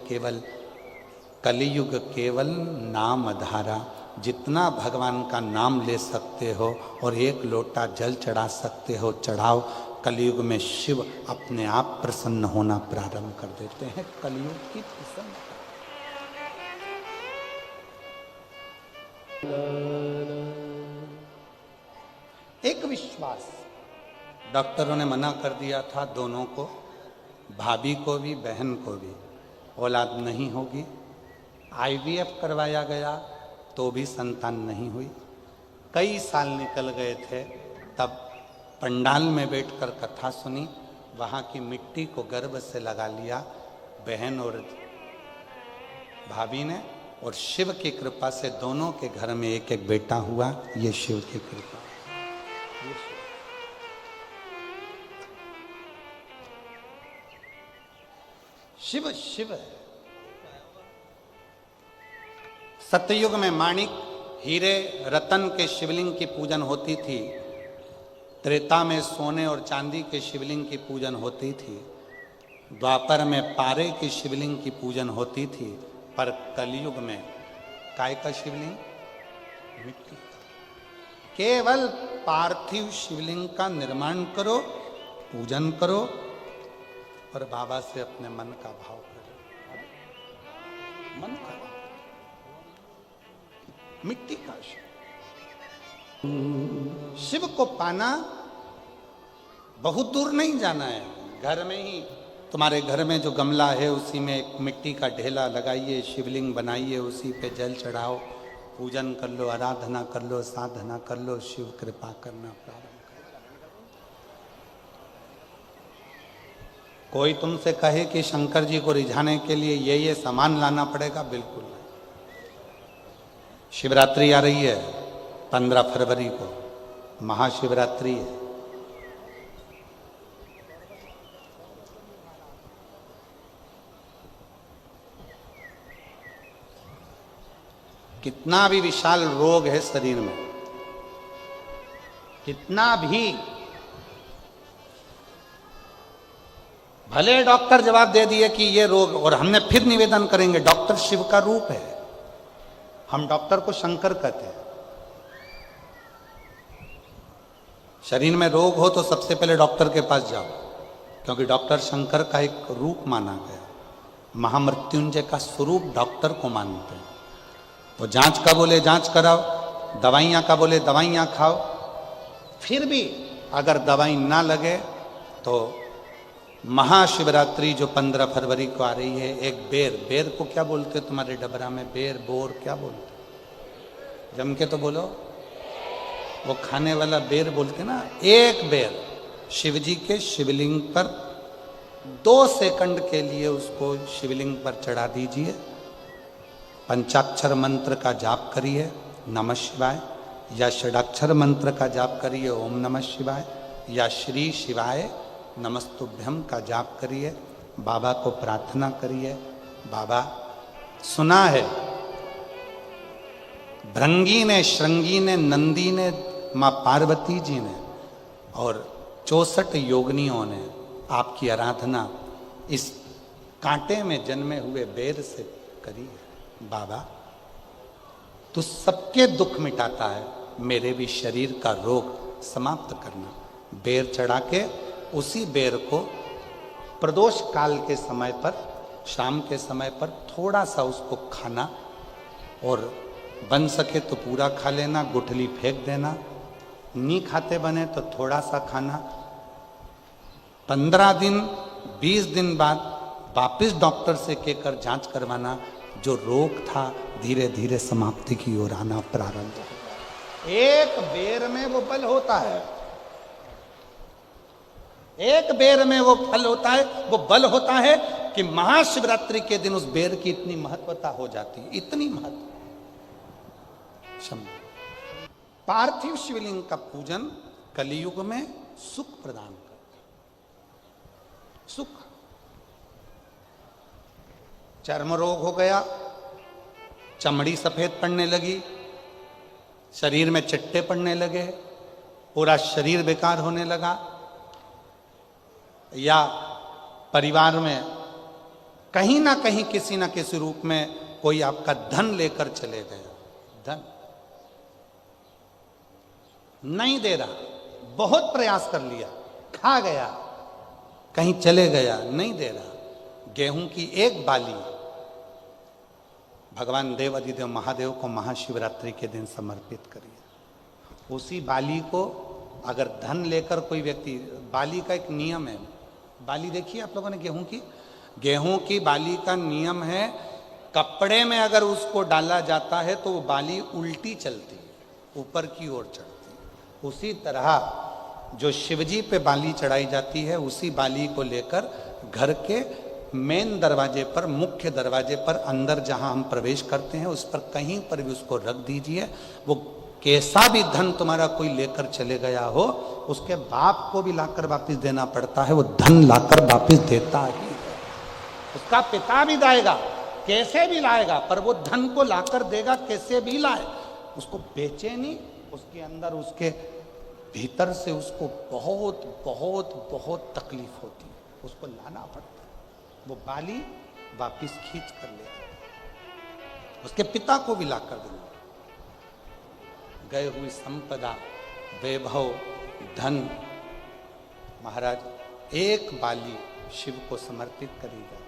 कलयुग केवल नाम धारा, जितना भगवान का नाम ले सकते हो और एक लोटा जल चढ़ा सकते हो चढ़ाओ। कलयुग में शिव अपने आप प्रसन्न होना प्रारंभ कर देते हैं। कलयुग की प्रसन्न एक विश्वास, डॉक्टरों ने मना कर दिया था दोनों को, भाभी को भी बहन को भी औलाद नहीं होगी। आईवीएफ करवाया गया तो भी संतान नहीं हुई। कई साल निकल गए थे, तब पंडाल में बैठकर कथा सुनी, वहाँ की मिट्टी को गर्भ से लगा लिया बहन और भाभी ने, और शिव की कृपा से दोनों के घर में एक एक बेटा हुआ। ये शिव की कृपा। शिव शिव है। सतयुग में माणिक, हीरे, रतन के शिवलिंग की पूजन होती थी। त्रेता में सोने और चांदी के शिवलिंग की पूजन होती थी। द्वापर में पारे की शिवलिंग की पूजन होती थी। पर कलयुग में काय का शिवलिंग? मिट्टी का। केवल पार्थिव शिवलिंग का निर्माण करो, पूजन करो और बाबा से अपने मन का भाव करो। मन का भाव, मिट्टी का शिव। शिव को पाना बहुत दूर नहीं जाना है, घर में ही तुम्हारे घर में जो गमला है उसी में एक मिट्टी का ढेला लगाइए, शिवलिंग बनाइए, उसी पे जल चढ़ाओ, पूजन कर लो, आराधना कर लो, साधना कर लो, शिव कृपा करना प्रारंभ कर। कोई तुमसे कहे कि शंकर जी को रिझाने के लिए ये सामान लाना पड़ेगा, बिल्कुल नहीं। शिवरात्रि आ रही है 15 फरवरी को, महाशिवरात्रि है। कितना भी विशाल रोग है शरीर में, कितना भी, भले डॉक्टर जवाब दे दिए कि ये रोग, और हमने फिर निवेदन करेंगे डॉक्टर शिव का रूप है, हम डॉक्टर को शंकर कहते हैं। शरीर में रोग हो तो सबसे पहले डॉक्टर के पास जाओ, क्योंकि डॉक्टर शंकर का एक रूप माना गया, महामृत्युंजय का स्वरूप डॉक्टर को मानते हैं। वो जांच का बोले जांच कराओ, दवाइयाँ का बोले दवाइयाँ खाओ, फिर भी अगर दवाई ना लगे तो महाशिवरात्रि जो 15 फरवरी को आ रही है, एक बेर, बेर को क्या बोलते हो तुम्हारे डबरा में, बेर बोर क्या बोलते, जम के तो बोलो, वो खाने वाला बेर बोलते ना, एक बेर शिवजी के शिवलिंग पर 2 सेकंड के लिए उसको शिवलिंग पर चढ़ा दीजिए, पंचाक्षर मंत्र का जाप करिए नमः शिवाय, या षडाक्षर मंत्र का जाप करिए ओम नमः शिवाय, या श्री शिवाय नमस्तुभ्यम का जाप करिए, बाबा को प्रार्थना करिए। बाबा सुना है भृंगी ने, श्रृंगी ने, नंदी ने, माँ पार्वती जी ने और 64 योगिनियों ने आपकी आराधना इस कांटे में जन्मे हुए बेर से करी है। बाबा तू सबके दुख मिटाता है, मेरे भी शरीर का रोग समाप्त करना। बेर चढ़ा के उसी बेर को प्रदोष काल के समय पर, शाम के समय पर थोड़ा सा उसको खाना, और बन सके तो पूरा खा लेना, गुठली फेंक देना, नहीं खाते बने तो थोड़ा सा खाना। 15 दिन 20 दिन बाद वापिस डॉक्टर से कहकर जांच करवाना, जो रोग था धीरे धीरे समाप्ति की ओर आना प्रारंभ हो। एक बेर में वो बल होता है, एक बेर में वो फल होता है, वो बल होता है कि महाशिवरात्रि के दिन उस बेर की इतनी महत्वता हो जाती है, इतनी महत्व। पार्थिव शिवलिंग का पूजन कलियुग में सुख प्रदान करता है, सुख। चर्म रोग हो गया, चमड़ी सफेद पड़ने लगी, शरीर में चिट्टे पड़ने लगे, पूरा शरीर बेकार होने लगा, या परिवार में कहीं ना कहीं किसी ना किसी रूप में कोई आपका धन लेकर चले गया, धन नहीं दे रहा, बहुत प्रयास कर लिया, खा गया, कहीं चले गया, नहीं दे रहा। गेहूं की एक बाली भगवान देव अधिदेव महादेव को महाशिवरात्रि के दिन समर्पित करिए। उसी बाली को अगर धन लेकर कोई व्यक्ति, बाली का एक नियम है, बाली देखिए आप लोगों ने गेहूं की बाली का नियम है, कपड़े में अगर उसको डाला जाता है तो वो बाली उल्टी चलती है, ऊपर की ओर चढ़ती है। उसी तरह जो शिवजी पे बाली चढ़ाई जाती है, उसी बाली को लेकर घर के मेन दरवाजे पर, मुख्य दरवाजे पर अंदर जहां हम प्रवेश करते हैं, उस पर कहीं पर भी उसको रख दीजिए। वो कैसा भी धन तुम्हारा कोई लेकर चले गया हो, उसके बाप को भी लाकर वापस देना पड़ता है, वो धन लाकर वापस देता ही है। उसका पिता भी लाएगा, कैसे भी लाएगा, पर वो धन को लाकर देगा, कैसे भी लाए। उसको बेचे नहीं, उसके अंदर, उसके भीतर से उसको बहुत बहुत बहुत तकलीफ होती है, उसको लाना पड़ता है। वो बाली वापिस खींच कर ले, उसके पिता को भी लाकर देना। गए हुई संपदा, वैभव, धन, महाराज एक बाली शिव को समर्पित करी जाए।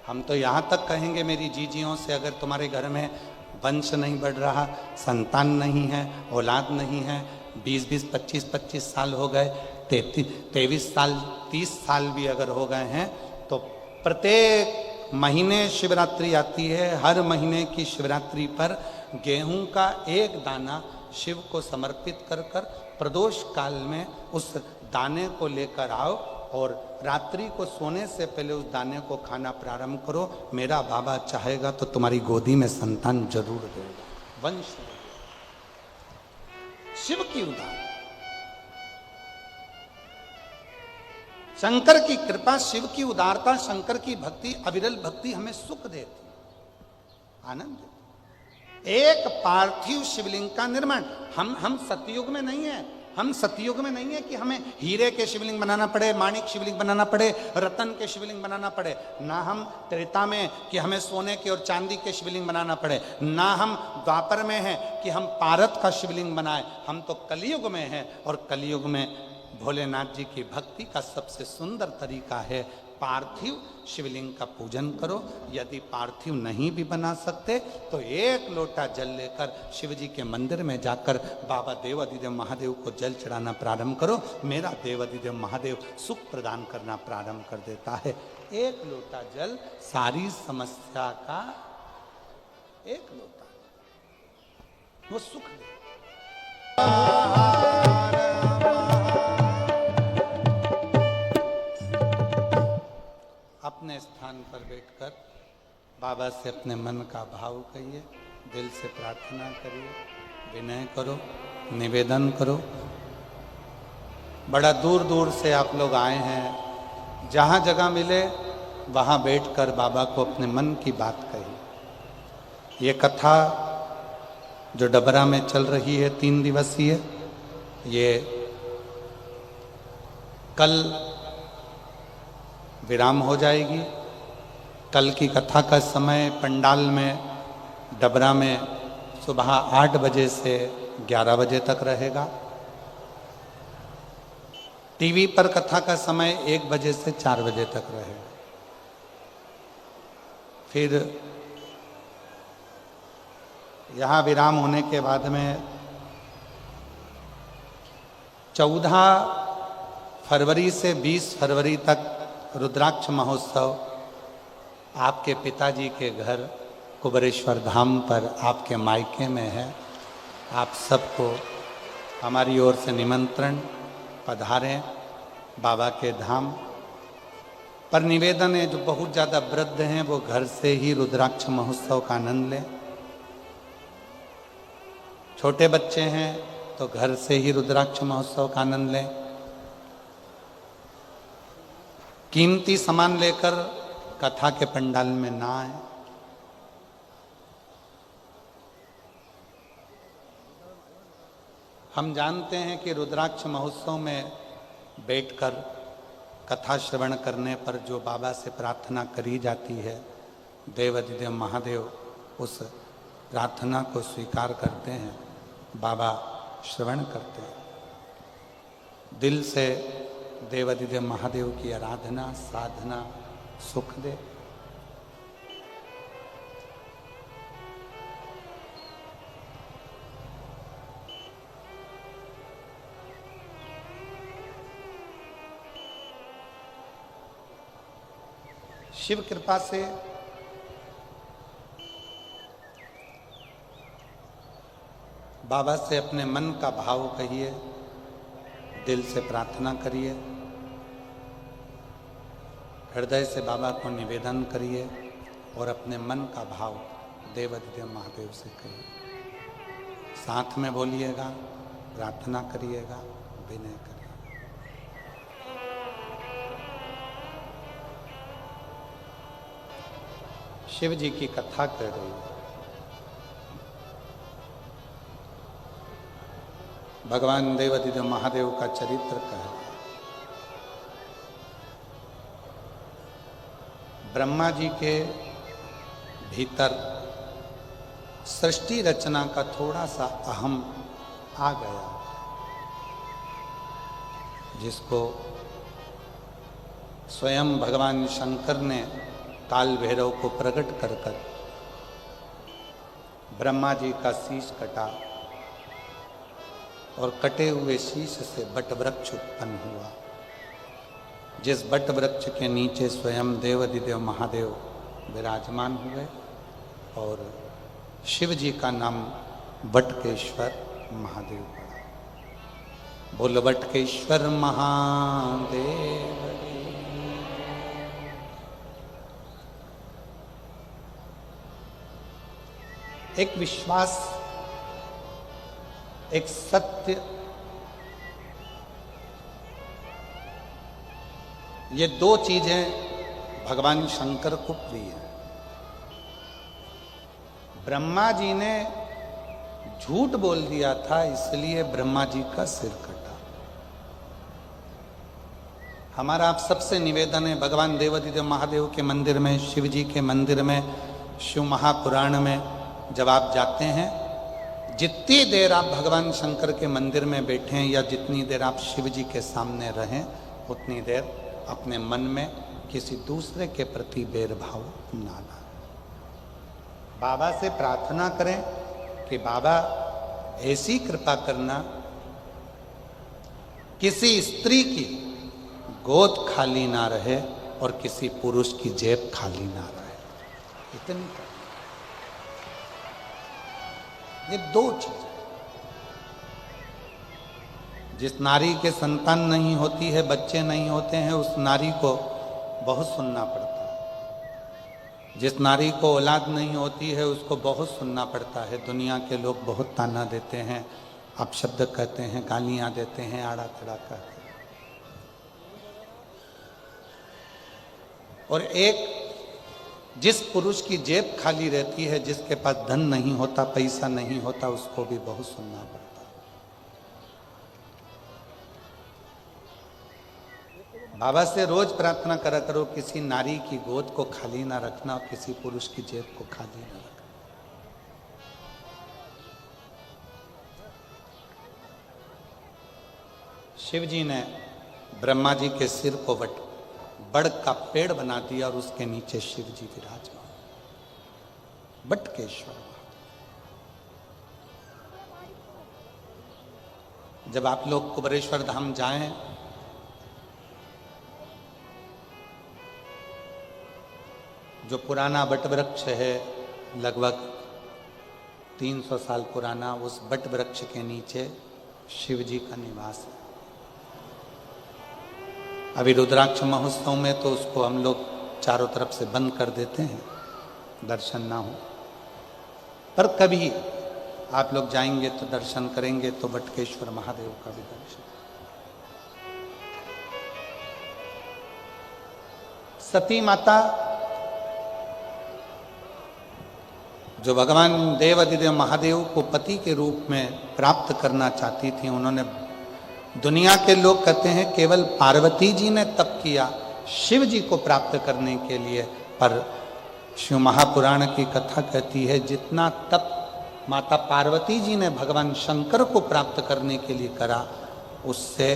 हम तो यहाँ तक कहेंगे मेरी जीजियों से, अगर तुम्हारे घर में वंश नहीं बढ़ रहा, संतान नहीं है, औलाद नहीं है, 20-20, 25-25 साल हो गए, 23 साल, 30 साल भी अगर हो गए हैं, तो प्रत्येक महीने शिवरात्रि आती है, हर महीने की शिवरात्रि पर गेहूं का एक दाना शिव को समर्पित कर कर प्रदोष काल में उस दाने को लेकर आओ, और रात्रि को सोने से पहले उस दाने को खाना प्रारंभ करो। मेरा बाबा चाहेगा तो तुम्हारी गोदी में संतान जरूर देगा, वंश। शिव की उदाहरण, शंकर की कृपा, शिव की उदारता, शंकर की भक्ति, अविरल भक्ति हमें सुख देती, आनंद देती। एक पार्थिव शिवलिंग का निर्माण। हम सतयुग में नहीं है, हम सतयुग में नहीं है कि हमें हीरे के शिवलिंग बनाना पड़े, माणिक शिवलिंग बनाना पड़े, रतन के शिवलिंग बनाना पड़े। ना हम त्रेता में कि हमें सोने के और चांदी के शिवलिंग बनाना पड़े, ना हम द्वापर में हैं कि हम पारत का शिवलिंग बनाए। हम तो कलयुग में हैं, और कलयुग में भोलेनाथ जी की भक्ति का सबसे सुंदर तरीका है पार्थिव शिवलिंग का पूजन करो। यदि पार्थिव नहीं भी बना सकते तो एक लोटा जल लेकर शिव जी के मंदिर में जाकर बाबा देवाधिदेव महादेव को जल चढ़ाना प्रारंभ करो। मेरा देवाधिदेव महादेव सुख प्रदान करना प्रारंभ कर देता है। एक लोटा जल सारी समस्या का, एक लोटा वो सुख दे। अपने स्थान पर बैठकर बाबा से अपने मन का भाव कहिए, दिल से प्रार्थना करिए, विनय करो, निवेदन करो। बड़ा दूर दूर से आप लोग आए हैं, जहाँ जगह मिले वहाँ बैठकर बाबा को अपने मन की बात कही। ये कथा जो डबरा में चल रही है 3 दिवसीय, ये कल विराम हो जाएगी। कल की कथा का समय पंडाल में डबरा में सुबह 8 बजे से 11 बजे तक रहेगा। टीवी पर कथा का समय 1 बजे से 4 बजे तक रहेगा। फिर यहाँ विराम होने के बाद में 14 फरवरी से 20 फरवरी तक रुद्राक्ष महोत्सव आपके पिताजी के घर कुबेरेश्वर धाम पर आपके मायके में है। आप सबको हमारी ओर से निमंत्रण, पधारें बाबा के धाम पर। निवेदन है, जो बहुत ज़्यादा वृद्ध हैं वो घर से ही रुद्राक्ष महोत्सव का आनंद लें। छोटे बच्चे हैं तो घर से ही रुद्राक्ष महोत्सव का आनंद लें। कीमती सामान लेकर कथा के पंडाल में ना आए। हम जानते हैं कि रुद्राक्ष महोत्सव में बैठकर कथा श्रवण करने पर जो बाबा से प्रार्थना करी जाती है, देवाधिदेव महादेव उस प्रार्थना को स्वीकार करते हैं, बाबा श्रवण करते हैं। दिल से देवाधिदेव महादेव की आराधना, साधना सुख दे। शिव कृपा से बाबा से अपने मन का भाव कहिए, दिल से प्रार्थना करिए, हृदय से बाबा को निवेदन करिए और अपने मन का भाव देवाधिदेव महादेव से कहिए। साथ में बोलिएगा, प्रार्थना करिएगा, विनय करिएगा। शिव जी की कथा कर रही है। भगवान देवाधिदेव महादेव का चरित्र कह रहे हैं। ब्रह्मा जी के भीतर सृष्टि रचना का थोड़ा सा अहम आ गया, जिसको स्वयं भगवान शंकर ने काल भैरव को प्रकट कर कर ब्रह्मा जी का शीश कटा और कटे हुए शीश से बट वृक्ष उत्पन्न हुआ। जिस बट वृक्ष के नीचे स्वयं देवाधिदेव महादेव विराजमान हुए और शिव जी का नाम बटकेश्वर महादेव पड़ा। बोल बटकेश्वर महादेव। एक विश्वास, एक सत्य, ये दो चीजें भगवान शंकर को प्रिय है। ब्रह्मा जी ने झूठ बोल दिया था, इसलिए ब्रह्मा जी का सिर कटा। हमारा आप सबसे निवेदन है, भगवान देवाधिदेव महादेव के मंदिर में, शिव जी के मंदिर में, शिव महापुराण में जब आप जाते हैं, जितनी देर आप भगवान शंकर के मंदिर में बैठें या जितनी देर आप शिव जी के सामने रहें, उतनी देर अपने मन में किसी दूसरे के प्रति भेदभाव ना लाएं। बाबा से प्रार्थना करें कि बाबा ऐसी कृपा करना, किसी स्त्री की गोद खाली ना रहे और किसी पुरुष की जेब खाली ना रहे। इतनी ये दो चीजें। जिस नारी के संतान नहीं होती है, बच्चे नहीं होते हैं, उस नारी को बहुत सुनना पड़ता है। जिस नारी को औलाद नहीं होती है, उसको बहुत सुनना पड़ता है। दुनिया के लोग बहुत ताना देते हैं, अपशब्द कहते हैं, गालियां देते हैं, आड़ा खड़ा कहते हैं। और एक जिस पुरुष की जेब खाली रहती है, जिसके पास धन नहीं होता, पैसा नहीं होता, उसको भी बहुत सुनना पड़ता है। बाबा से रोज प्रार्थना करा करो, किसी नारी की गोद को खाली ना रखना और किसी पुरुष की जेब को खाली ना रखना। शिव जी ने ब्रह्मा जी के सिर को बड़ का पेड़ बना दिया और उसके नीचे शिव जी विराजमान, बटकेश्वर। जब आप लोग कुबेरेश्वर धाम जाएं, जो पुराना बट वृक्ष है, लगभग 300 साल पुराना, उस बट वृक्ष के नीचे शिव जी का निवास है। अभी रुद्राक्ष महोत्सव में तो उसको हम लोग चारों तरफ से बंद कर देते हैं, दर्शन ना हो। पर कभी आप लोग जाएंगे तो दर्शन करेंगे तो बटकेश्वर महादेव का भी दर्शन। सती माता जो भगवान देवाधिदेव महादेव को पति के रूप में प्राप्त करना चाहती थी, उन्होंने, दुनिया के लोग कहते हैं केवल पार्वती जी ने तप किया शिव जी को प्राप्त करने के लिए, पर शिव महापुराण की कथा कहती है जितना तप माता पार्वती जी ने भगवान शंकर को प्राप्त करने के लिए करा, उससे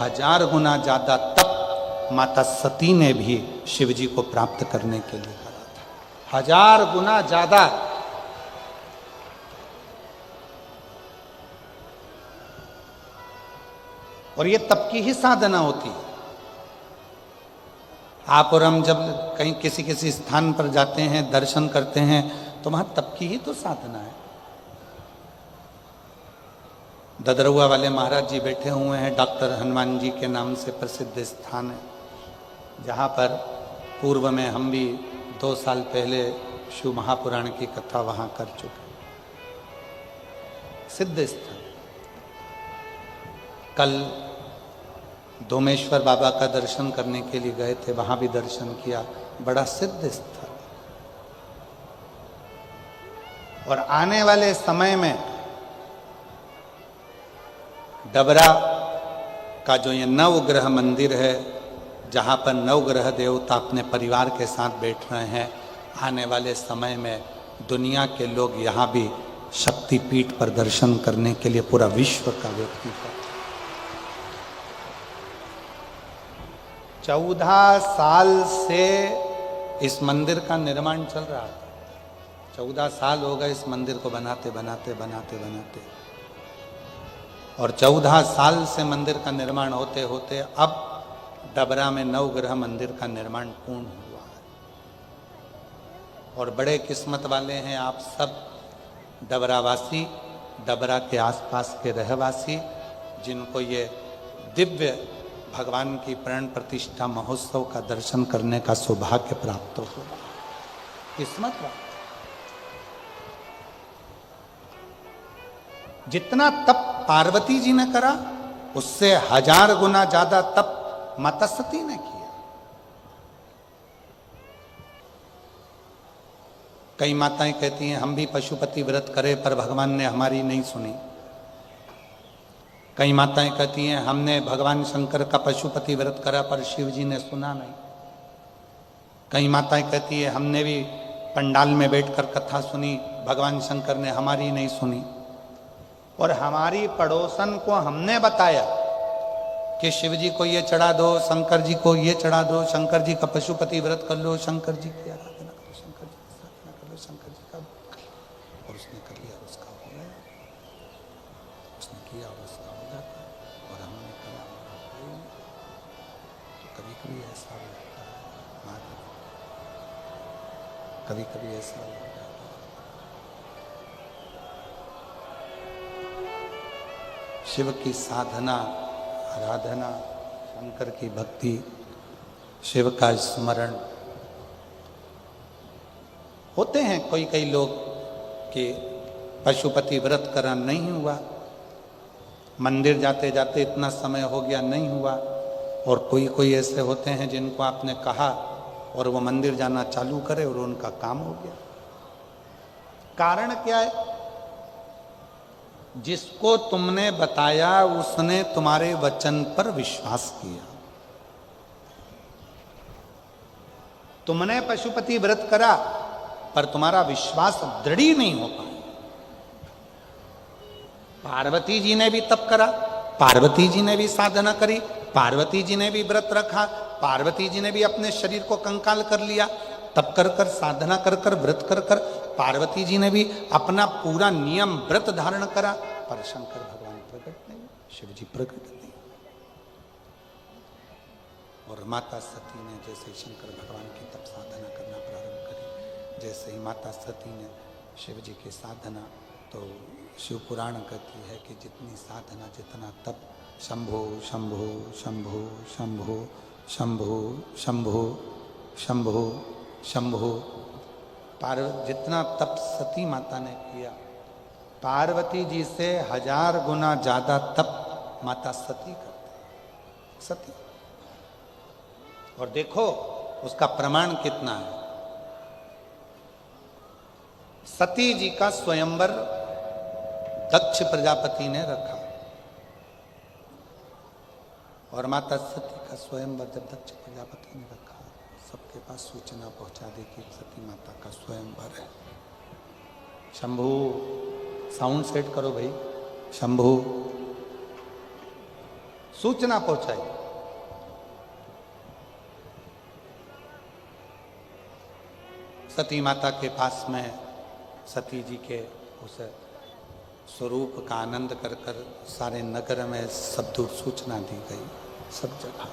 1000 गुना ज्यादा तप माता सती ने भी शिव जी को प्राप्त करने के लिए करा था। 1000 गुना ज्यादा। और ये तप की ही साधना होती है। आप और हम जब कहीं किसी स्थान पर जाते हैं, दर्शन करते हैं, तो वहां तप की ही तो साधना है। ददरुआ वाले महाराज जी बैठे हुए हैं, डॉक्टर हनुमान जी के नाम से प्रसिद्ध स्थान है, जहाँ पर पूर्व में हम भी 2 साल पहले शिव महापुराण की कथा वहाँ कर चुके। सिद्ध स्थान। कल दोमेश्वर बाबा का दर्शन करने के लिए गए थे, वहां भी दर्शन किया, बड़ा सिद्ध स्थल। और आने वाले समय में डबरा का जो ये नवग्रह मंदिर है, जहां पर नवग्रह देवता अपने परिवार के साथ बैठ रहे हैं, आने वाले समय में दुनिया के लोग यहाँ भी शक्तिपीठ पर दर्शन करने के लिए पूरा विश्व का व्यक्ति है। 14 साल से इस मंदिर का निर्माण चल रहा था। 14 साल हो गए इस मंदिर को बनाते बनाते बनाते बनाते, और 14 साल से मंदिर का निर्माण होते होते अब डबरा में नवग्रह मंदिर का निर्माण पूर्ण हुआ है। और बड़े किस्मत वाले हैं आप सब डबरावासी, डबरा के आसपास के रहवासी, जिनको ये दिव्य भगवान की प्राण प्रतिष्ठा महोत्सव का दर्शन करने का सौभाग्य प्राप्त हो। किस्मत बात। जितना तप पार्वती जी ने करा, उससे 1000 गुना ज्यादा तप माता सती ने किया। कई माताएं कहती हैं हम भी पशुपति व्रत करें पर भगवान ने हमारी नहीं सुनी। कई माताएं कहती हैं हमने भगवान शंकर का पशुपति व्रत करा पर शिव जी ने सुना नहीं। कई माताएं कहती है हमने भी पंडाल में बैठकर कथा सुनी, भगवान शंकर ने हमारी नहीं सुनी। और हमारी पड़ोसन को हमने बताया कि शिव जी को ये चढ़ा दो, शंकर जी को ये चढ़ा दो, शंकर जी का पशुपति व्रत कर लो, शंकर जी की आराधना करो, शंकर जी की साधना कर लो, शंकर जी का। और उसने कर लिया, उसका हो गया, उसने किया और उसका हो जाता, और हमने करा और हो गया। तो कभी कभी ऐसा लगता है, कभी कभी ऐसा लगता है शिव की साधना, आराधना, शंकर की भक्ति, शिव का स्मरण। होते हैं कोई कई लोग कि पशुपति व्रत करा नहीं हुआ, मंदिर जाते जाते इतना समय हो गया नहीं हुआ। और कोई कोई ऐसे होते हैं जिनको आपने कहा और वो मंदिर जाना चालू करे और उनका काम हो गया। कारण क्या है? जिसको तुमने बताया उसने तुम्हारे वचन पर विश्वास किया। तुमने पशुपति व्रत करा पर तुम्हारा विश्वास दृढ़ नहीं हो पाया। पार्वती जी ने भी तप करा, पार्वती जी ने भी साधना करी, पार्वती जी ने भी व्रत रखा, पार्वती जी ने भी अपने शरीर को कंकाल कर लिया, तप कर कर, साधना कर कर, व्रत कर कर पार्वती जी ने भी अपना पूरा नियम व्रत धारण करा, पर शंकर भगवान प्रकट नहीं, शिव जी प्रकट नहीं। और माता सती ने जैसे शंकर भगवान की तप साधना करना प्रारंभ करी, जैसे ही माता सती ने शिव जी की साधना, तो शिव पुराण कहती है कि जितनी साधना, जितना तप, शंभो शंभो शंभो शंभो शंभो शंभो शंभो शंभो, जितना तप सती माता ने किया, पार्वती जी से 1000 गुना ज्यादा तप माता सती करते, सती। और देखो उसका प्रमाण कितना है। सती जी का स्वयंवर दक्ष प्रजापति ने रखा, और माता सती का स्वयंवर जब दक्ष प्रजापति ने रखा, सबके पास सूचना पहुंचा दी कि सती माता का स्वयंवर है। शंभू, साउंड सेट करो भाई, शंभू, सूचना पहुंचाई। सती माता के पास में सती जी के उस स्वरूप का आनंद कर कर सारे नगर में सब दूर सूचना दी गई, सब जगह।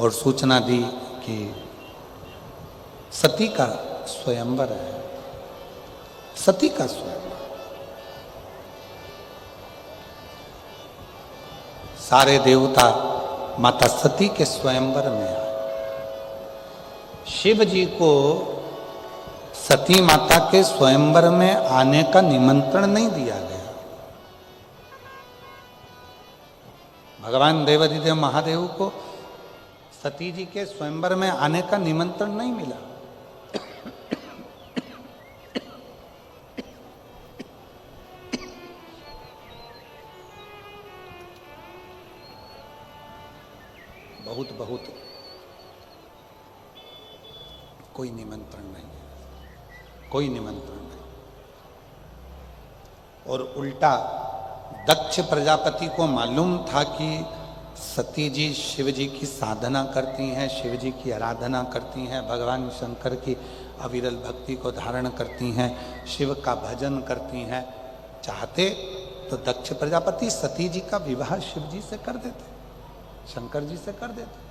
और सूचना दी कि सती का स्वयंवर है, सती का स्वयंवर। सारे देवता माता सती के स्वयंवर में आए। शिव जी को सती माता के स्वयंवर में आने का निमंत्रण नहीं दिया गया। भगवान देवाधिदेव महादेव को सती जी के स्वयंवर में आने का निमंत्रण नहीं मिला। बहुत बहुत कोई निमंत्रण नहीं, कोई निमंत्रण नहीं। और उल्टा दक्ष प्रजापति को मालूम था कि सती जी शिव जी की साधना करती हैं, शिव जी की आराधना करती हैं, भगवान शंकर की अविरल भक्ति को धारण करती हैं, शिव का भजन करती हैं। चाहते तो दक्ष प्रजापति सती जी का विवाह शिव जी से कर देते, शंकर जी से कर देते।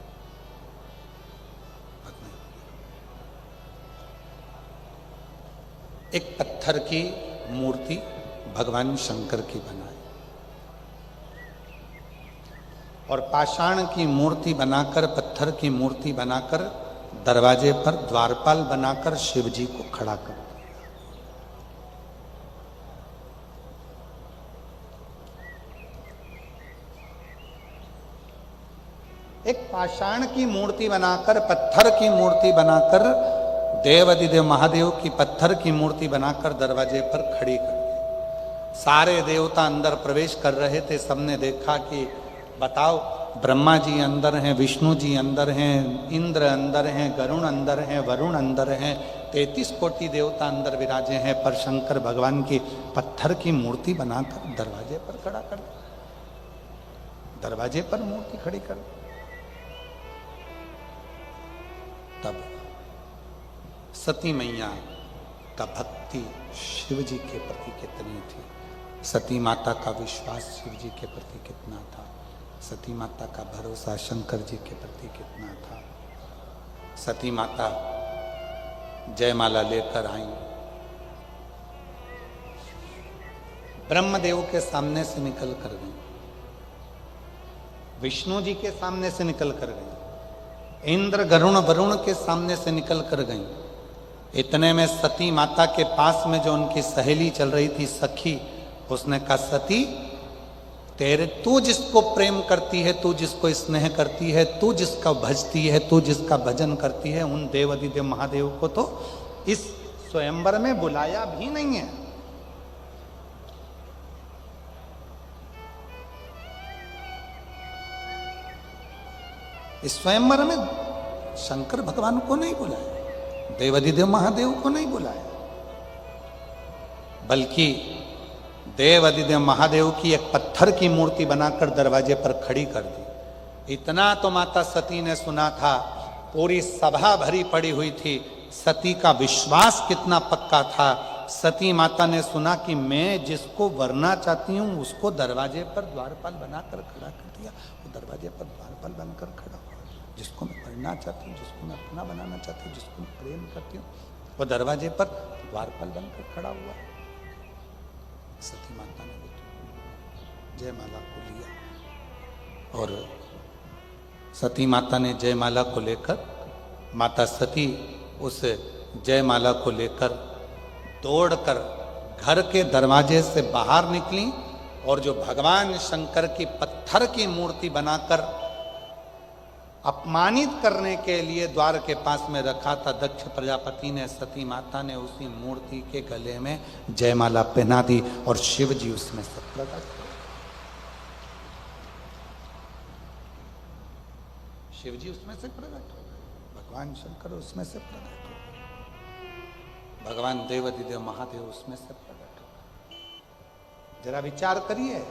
एक पत्थर की मूर्ति भगवान शंकर की बनाई, और पाषाण की मूर्ति बनाकर, पत्थर की मूर्ति बनाकर दरवाजे पर द्वारपाल बनाकर शिव जी को खड़ा कर दिया। एक पाषाण की मूर्ति बनाकर, पत्थर की मूर्ति बनाकर देवाधिदेव महादेव की पत्थर की मूर्ति बनाकर दरवाजे पर खड़ी कर दी। सारे देवता अंदर प्रवेश कर रहे थे। सबने देखा कि बताओ, ब्रह्मा जी अंदर हैं, विष्णु जी अंदर हैं, इंद्र अंदर हैं, गरुण अंदर हैं, वरुण अंदर हैं, 33 कोटि देवता अंदर विराजे हैं, पर शंकर भगवान की पत्थर की मूर्ति बनाकर दरवाजे पर खड़ा कर दिया। दरवाजे पर मूर्ति खड़ी कर दी। तब सती मैया का भक्ति शिव जी के प्रति कितनी थी, सती माता का विश्वास शिव जी के प्रति कितना था, सती माता का भरोसा शंकर जी के प्रति कितना था। सती माता जयमाला लेकर आई, ब्रह्मदेव के सामने से निकल कर गई, विष्णु जी के सामने से निकल कर गई, इंद्र गरुण वरुण के सामने से निकल कर गई। इतने में सती माता के पास में जो उनकी सहेली चल रही थी, सखी, उसने कहा, सती, तू जिसको प्रेम करती है, तू जिसको स्नेह करती है, तू जिसका भजती है, तू जिसका भजन करती है, उन देवाधिदेव महादेव को तो इस स्वयंवर में बुलाया भी नहीं है। इस स्वयंवर में शंकर भगवान को नहीं बुलाया, देवाधिदेव महादेव को नहीं बुलाया, बल्कि देवाधिदेव महादेव की एक पत्थर की मूर्ति बनाकर दरवाजे पर खड़ी कर दी। इतना तो माता सती ने सुना था, पूरी सभा भरी पड़ी हुई थी। सती का विश्वास कितना पक्का था। सती माता ने सुना कि मैं जिसको वरना चाहती हूं उसको दरवाजे पर द्वारपाल बनाकर खड़ा कर दिया। वो दरवाजे पर द्वारपाल बनकर खड़ा हुआ। जिसको मैं वरना चाहती हूँ, जिसको मैं अपना बनाना चाहती हूँ, जिसको मैं प्रेम करती हूँ, वो दरवाजे पर द्वारपाल बनकर खड़ा हुआ। सती माता ने जयमाला को लिया और सती माता ने जयमाला को लेकर, माता सती उस जयमाला को लेकर दौड़कर घर के दरवाजे से बाहर निकली और जो भगवान शंकर की पत्थर की मूर्ति बनाकर अपमानित करने के लिए द्वार के पास में रखा था, दक्ष प्रजापति ने, सती माता ने उसी मूर्ति के गले में जयमाला पहना दी और शिव जी उसमें से प्रकट हुए। शिव जी उसमें से प्रकट हो गए, भगवान शंकर उसमें से प्रकट हो गए, भगवान देवाधिदेव महादेव उसमें से प्रकट हो गए। जरा विचार करिए,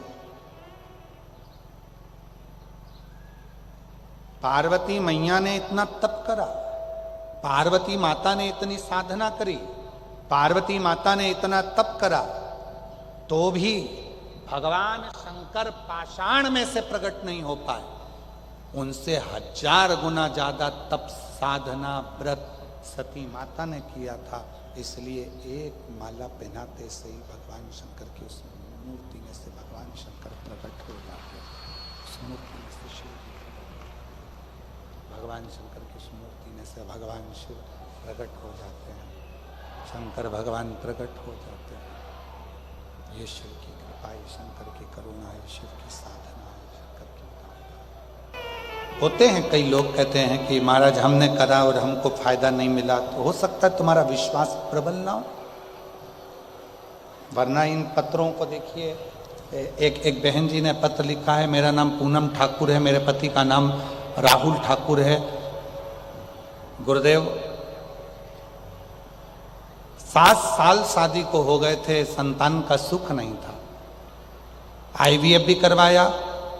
पार्वती मैया ने इतना तप करा, पार्वती माता ने इतनी साधना करी, पार्वती माता ने इतना तप करा, तो भी भगवान शंकर पाषाण में से प्रकट नहीं हो पाए। उनसे 1000 गुना ज्यादा तप, साधना, व्रत सती माता ने किया था। इसलिए एक माला पहनाते से ही भगवान शंकर की उस मूर्ति में से भगवान शंकर प्रकट हो जाते हैं। उस मूर्ति में से शिव, भगवान शंकर की उस मूर्ति में से भगवान शिव प्रकट हो जाते हैं, शंकर भगवान प्रकट हो जाते हैं। ये शिव की कृपा है, शंकर की करुणा है, शिव की साधना है, शंकर की उपासना। होते हैं कई लोग कहते हैं कि महाराज हमने करा और हमको फायदा नहीं मिला, तो हो सकता है तुम्हारा विश्वास प्रबल ना हो, वरना इन पत्रों को देखिए। एक बहन जी ने पत्र लिखा है, मेरा नाम पूनम ठाकुर है, मेरे पति का नाम राहुल ठाकुर है। गुरुदेव 7 साल शादी को हो गए थे, संतान का सुख नहीं था, IVF भी करवाया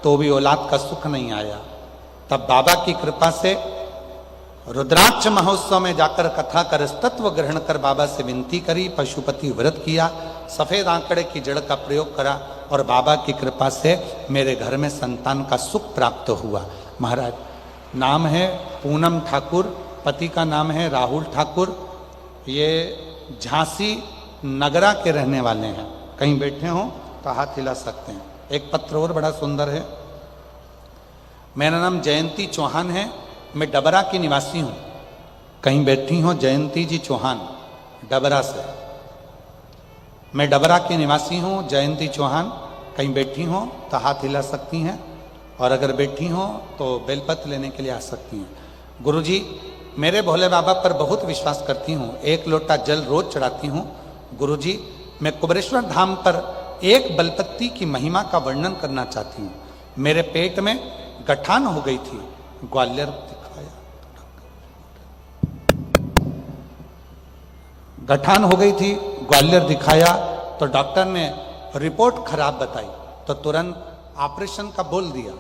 तो भी औलाद का सुख नहीं आया। तब बाबा की कृपा से रुद्राक्ष महोत्सव में जाकर कथा कर तत्व ग्रहण कर बाबा से विनती करी, पशुपति व्रत किया, सफेद आंकड़े की जड़ का प्रयोग करा और बाबा की कृपा से मेरे घर में संतान का सुख प्राप्त हुआ। महाराज नाम है पूनम ठाकुर, पति का नाम है राहुल ठाकुर, ये झांसी नगरा के रहने वाले हैं। कहीं बैठे हों तो हाथ हिला सकते हैं। एक पत्र और बड़ा सुंदर है, मेरा नाम जयंती चौहान है, मैं डबरा की निवासी हूँ। कहीं बैठी हो जयंती जी चौहान, डबरा से। मैं डबरा की निवासी हूँ, जयंती चौहान। कहीं बैठी हो तो हाथ हिला सकती हैं, और अगर बैठी हो तो बेलपत्र लेने के लिए आ सकती हैं। गुरुजी मेरे भोले बाबा पर बहुत विश्वास करती हूँ, 1 लोटा जल रोज चढ़ाती हूँ। गुरुजी, मैं कुबेरेश्वर धाम पर एक बलपत्ती की महिमा का वर्णन करना चाहती हूँ। मेरे पेट में गठान हो गई थी, ग्वालियर दिखाया, गठान हो गई थी, ग्वालियर दिखाया तो डॉक्टर ने रिपोर्ट खराब बताई, तो तुरंत ऑपरेशन का बोल दिया।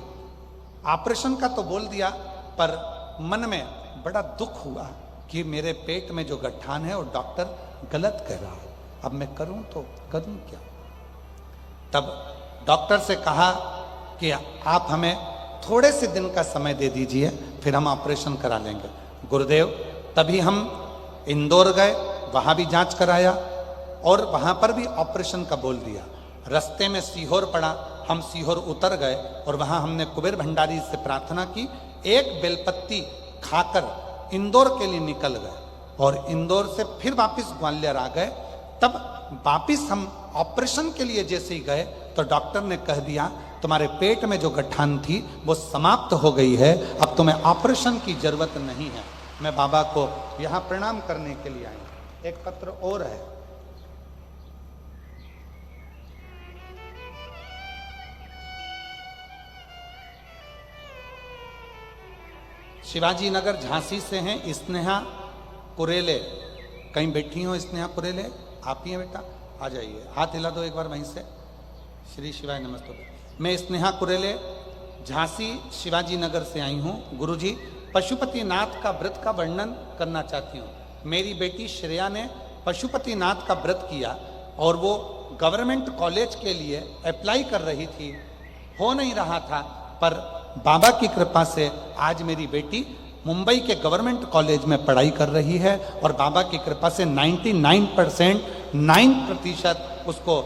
ऑपरेशन का तो बोल दिया, पर मन में बड़ा दुख हुआ कि मेरे पेट में जो गठान है वो डॉक्टर गलत कह रहा है, अब मैं करूं तो करूं क्या। तब डॉक्टर से कहा कि आप हमें थोड़े से दिन का समय दे दीजिए, फिर हम ऑपरेशन करा लेंगे। गुरुदेव, तभी हम इंदौर गए, वहां भी जांच कराया और वहां पर भी ऑपरेशन का बोल दिया। रास्ते में सीहोर पड़ा, हम सीहोर उतर गए और वहां हमने कुबेर भंडारी से प्रार्थना की, एक बेलपत्ती खाकर इंदौर के लिए निकल गए और इंदौर से फिर वापस ग्वालियर आ गए। तब वापस हम ऑपरेशन के लिए जैसे ही गए तो डॉक्टर ने कह दिया, तुम्हारे पेट में जो गठान थी वो समाप्त हो गई है, अब तुम्हें ऑपरेशन की जरूरत नहीं है। मैं बाबा को यहाँ प्रणाम करने के लिए आई। एक पत्र और है, शिवाजी नगर झांसी से हैं स्नेहा कुरेले। कहीं बैठी हो स्नेहा कुरेले? आप ही हैं बेटा, आ जाइए, हाथ हिला दो एक बार वहीं से। श्री शिवाय नमस्ते। मैं स्नेहा कुरेले झांसी शिवाजी नगर से आई हूँ। गुरुजी, पशुपति नाथ का व्रत का वर्णन करना चाहती हूँ। मेरी बेटी श्रेया ने पशुपति नाथ का व्रत किया और वो गवर्नमेंट कॉलेज के लिए अप्लाई कर रही थी, हो नहीं रहा था, पर बाबा की कृपा से आज मेरी बेटी मुंबई के गवर्नमेंट कॉलेज में पढ़ाई कर रही है और बाबा की कृपा से 99% उसको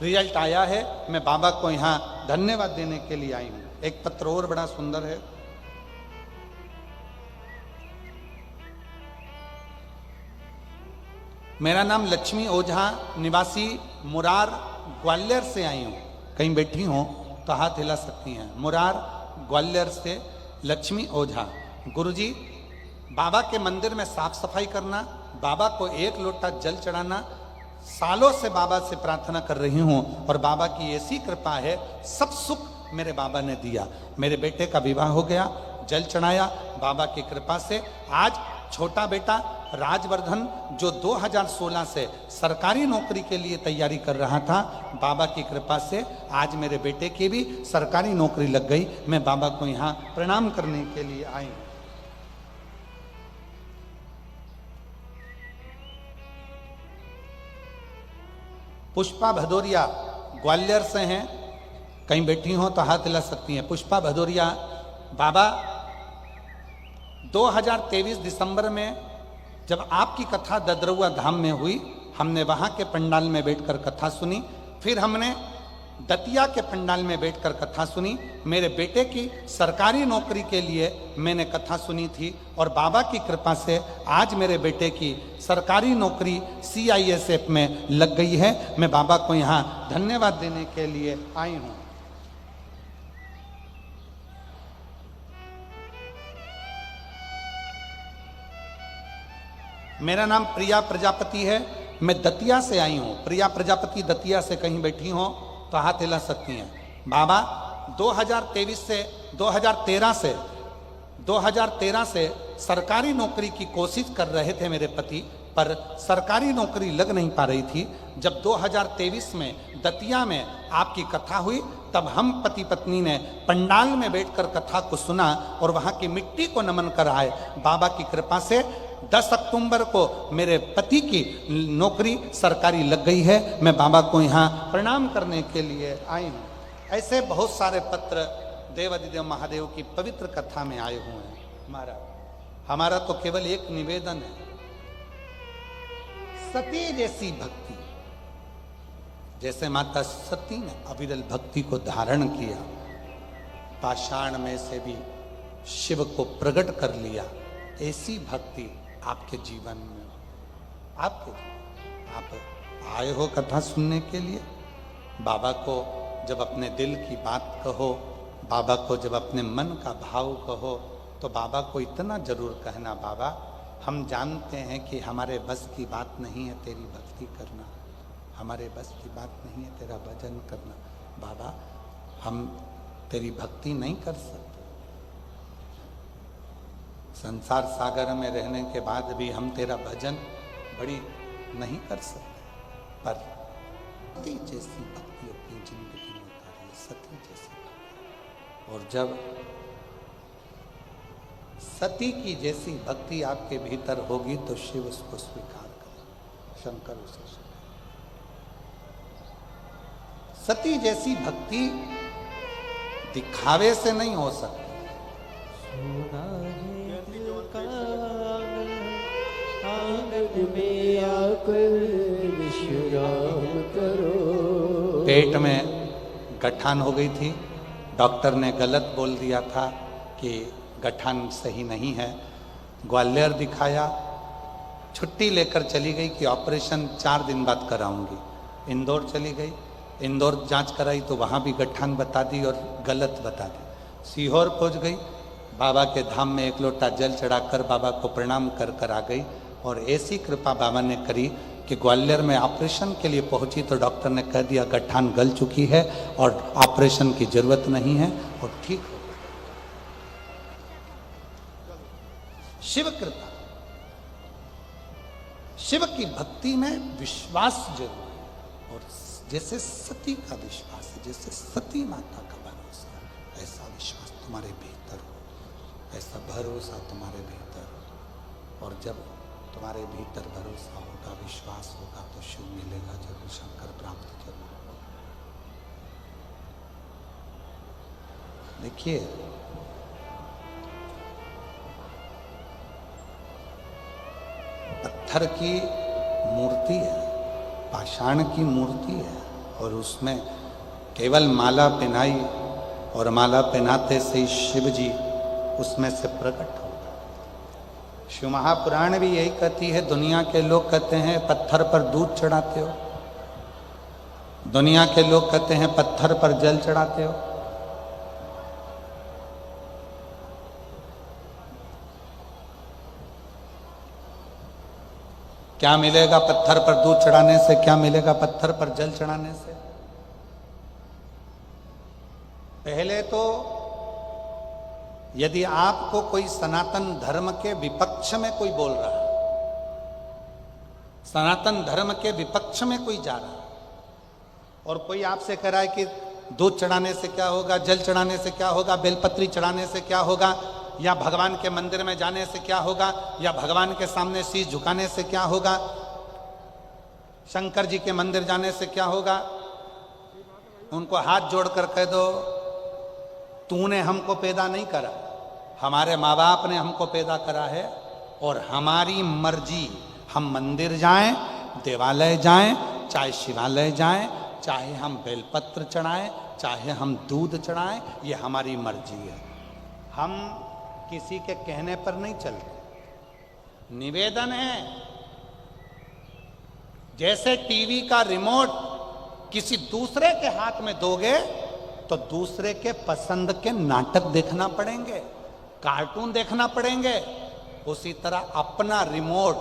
रिजल्ट आया है। मैं बाबा को यहाँ धन्यवाद देने के लिए आई हूँ। एक पत्र और बड़ा सुंदर है, मेरा नाम लक्ष्मी ओझा, निवासी मुरार, ग्वालियर से आई हूँ। कहीं बैठी हो तो हाथ हिला सकती हैं। मुरार ग्वालियर से लक्ष्मी ओझा। गुरुजी, बाबा के मंदिर में साफ सफाई करना, बाबा को 1 लोटा जल चढ़ाना, सालों से बाबा से प्रार्थना कर रही हूँ और बाबा की ऐसी कृपा है, सब सुख मेरे बाबा ने दिया। मेरे बेटे का विवाह हो गया, जल चढ़ाया बाबा की कृपा से। आज छोटा बेटा राजवर्धन जो 2016 से सरकारी नौकरी के लिए तैयारी कर रहा था, बाबा की कृपा से आज मेरे बेटे की भी सरकारी नौकरी लग गई। मैं बाबा को यहाँ प्रणाम करने के लिए आई हूँ। पुष्पा भदौरिया ग्वालियर से हैं, कहीं बैठी हो तो हाथ हिला सकती हैं। पुष्पा भदौरिया, बाबा 2023 दिसंबर में जब आपकी कथा ददरुआ धाम में हुई, हमने वहाँ के पंडाल में बैठकर कथा सुनी, फिर हमने दतिया के पंडाल में बैठकर कथा सुनी। मेरे बेटे की सरकारी नौकरी के लिए मैंने कथा सुनी थी और बाबा की कृपा से आज मेरे बेटे की सरकारी नौकरी CISF में लग गई है। मैं बाबा को यहाँ धन्यवाद देने के लिए आई हूँ। मेरा नाम प्रिया प्रजापति है, मैं दतिया से आई हूँ। प्रिया प्रजापति दतिया से कहीं बैठी हो तो हाथ हिला सकती हैं। बाबा 2013 से सरकारी नौकरी की कोशिश कर रहे थे मेरे पति, पर सरकारी नौकरी लग नहीं पा रही थी। जब 2023 में दतिया में आपकी कथा हुई, तब हम पति पत्नी ने पंडाल में बैठकर कथा को सुना और वहाँ की मिट्टी को नमन कराए। बाबा की कृपा से 10 अक्टूबर को मेरे पति की नौकरी सरकारी लग गई है। मैं बाबा को यहाँ प्रणाम करने के लिए आई हूँ। ऐसे बहुत सारे पत्र देवादिदेव महादेव की पवित्र कथा में आए हुए हैं। हमारा तो केवल एक निवेदन है, सती जैसी भक्ति, जैसे माता सती ने अविरल भक्ति को धारण किया, पाषाण में से भी शिव को प्रकट कर लिया, ऐसी भक्ति आपके जीवन में, आप आए हो कथा सुनने के लिए। बाबा को जब अपने दिल की बात कहो, बाबा को जब अपने मन का भाव कहो, तो बाबा को इतना जरूर कहना, बाबा हम जानते हैं कि हमारे बस की बात नहीं है तेरी भक्ति करना, हमारे बस की बात नहीं है तेरा भजन करना, बाबा हम तेरी भक्ति नहीं कर सकते। संसार सागर में रहने के बाद भी हम तेरा भजन बड़ी नहीं कर सकते, पर सती जैसी भक्ति अपनी जिंदगी में उतारिए, सती जैसी भक्ति। और जब सती की जैसी भक्ति आपके भीतर होगी तो शिव उसको स्वीकार करे, शंकर उसे स्वीकार। सती जैसी भक्ति दिखावे से नहीं हो सकती। में आकर विश्राम करो। पेट में गठान हो गई थी, डॉक्टर ने गलत बोल दिया था कि गठान सही नहीं है। ग्वालियर दिखाया, छुट्टी लेकर चली गई कि ऑपरेशन 4 दिन बाद कराऊंगी। इंदौर चली गई, इंदौर जांच कराई तो वहाँ भी गठान बता दी और गलत बता दी। सीहोर पहुँच गई, बाबा के धाम में 1 लोटा जल चढ़ाकर बाबा को प्रणाम कर कर आ गई। और ऐसी कृपा बाबा ने करी कि ग्वालियर में ऑपरेशन के लिए पहुंची तो डॉक्टर ने कह दिया गठान गल चुकी है और ऑपरेशन की जरूरत नहीं है, और ठीक हो गई। शिव कृपा, शिव की भक्ति में विश्वास जरूर है। और जैसे सती का विश्वास है, जैसे सती माता का भरोसा, ऐसा विश्वास तुम्हारे भीतर हो, ऐसा भरोसा तुम्हारे भीतर हो। और जब तुम्हारे भीतर भरोसा होगा, विश्वास होगा तो शिव मिलेगा जरूर, शंकर प्राप्त जरूर होगा। देखिए पत्थर की मूर्ति है, पाषाण की मूर्ति है, और उसमें केवल माला पहनाई और माला पहनाते से ही शिव जी उसमें से प्रकट हो। शिव महापुराण भी यही कहती है। दुनिया के लोग कहते हैं पत्थर पर दूध चढ़ाते हो, दुनिया के लोग कहते हैं पत्थर पर जल चढ़ाते हो। क्या मिलेगा पत्थर पर दूध चढ़ाने से, क्या मिलेगा पत्थर पर जल चढ़ाने से? पहले तो यदि आपको कोई सनातन धर्म के विपक्ष में कोई बोल रहा है, सनातन धर्म के विपक्ष में कोई जा रहा है और कोई आपसे कह रहा है कि दूध चढ़ाने से क्या होगा, जल चढ़ाने से क्या होगा, बेलपत्री चढ़ाने से क्या होगा, या भगवान के मंदिर में जाने से क्या होगा, या भगवान के सामने शीश झुकाने से क्या होगा, शंकर जी के मंदिर जाने से क्या होगा, उनको हाथ जोड़कर कह दो तूने हमको पैदा नहीं करा, हमारे माँ बाप ने हमको पैदा करा है और हमारी मर्जी, हम मंदिर जाएं, देवालय जाएं, चाहे शिवालय जाएं, चाहे हम बेलपत्र चढ़ाएं, चाहे हम दूध चढ़ाएं, ये हमारी मर्जी है। हम किसी के कहने पर नहीं चलते। निवेदन है, जैसे टीवी का रिमोट किसी दूसरे के हाथ में दोगे तो दूसरे के पसंद के नाटक देखना पड़ेंगे, कार्टून देखना पड़ेंगे, उसी तरह अपना रिमोट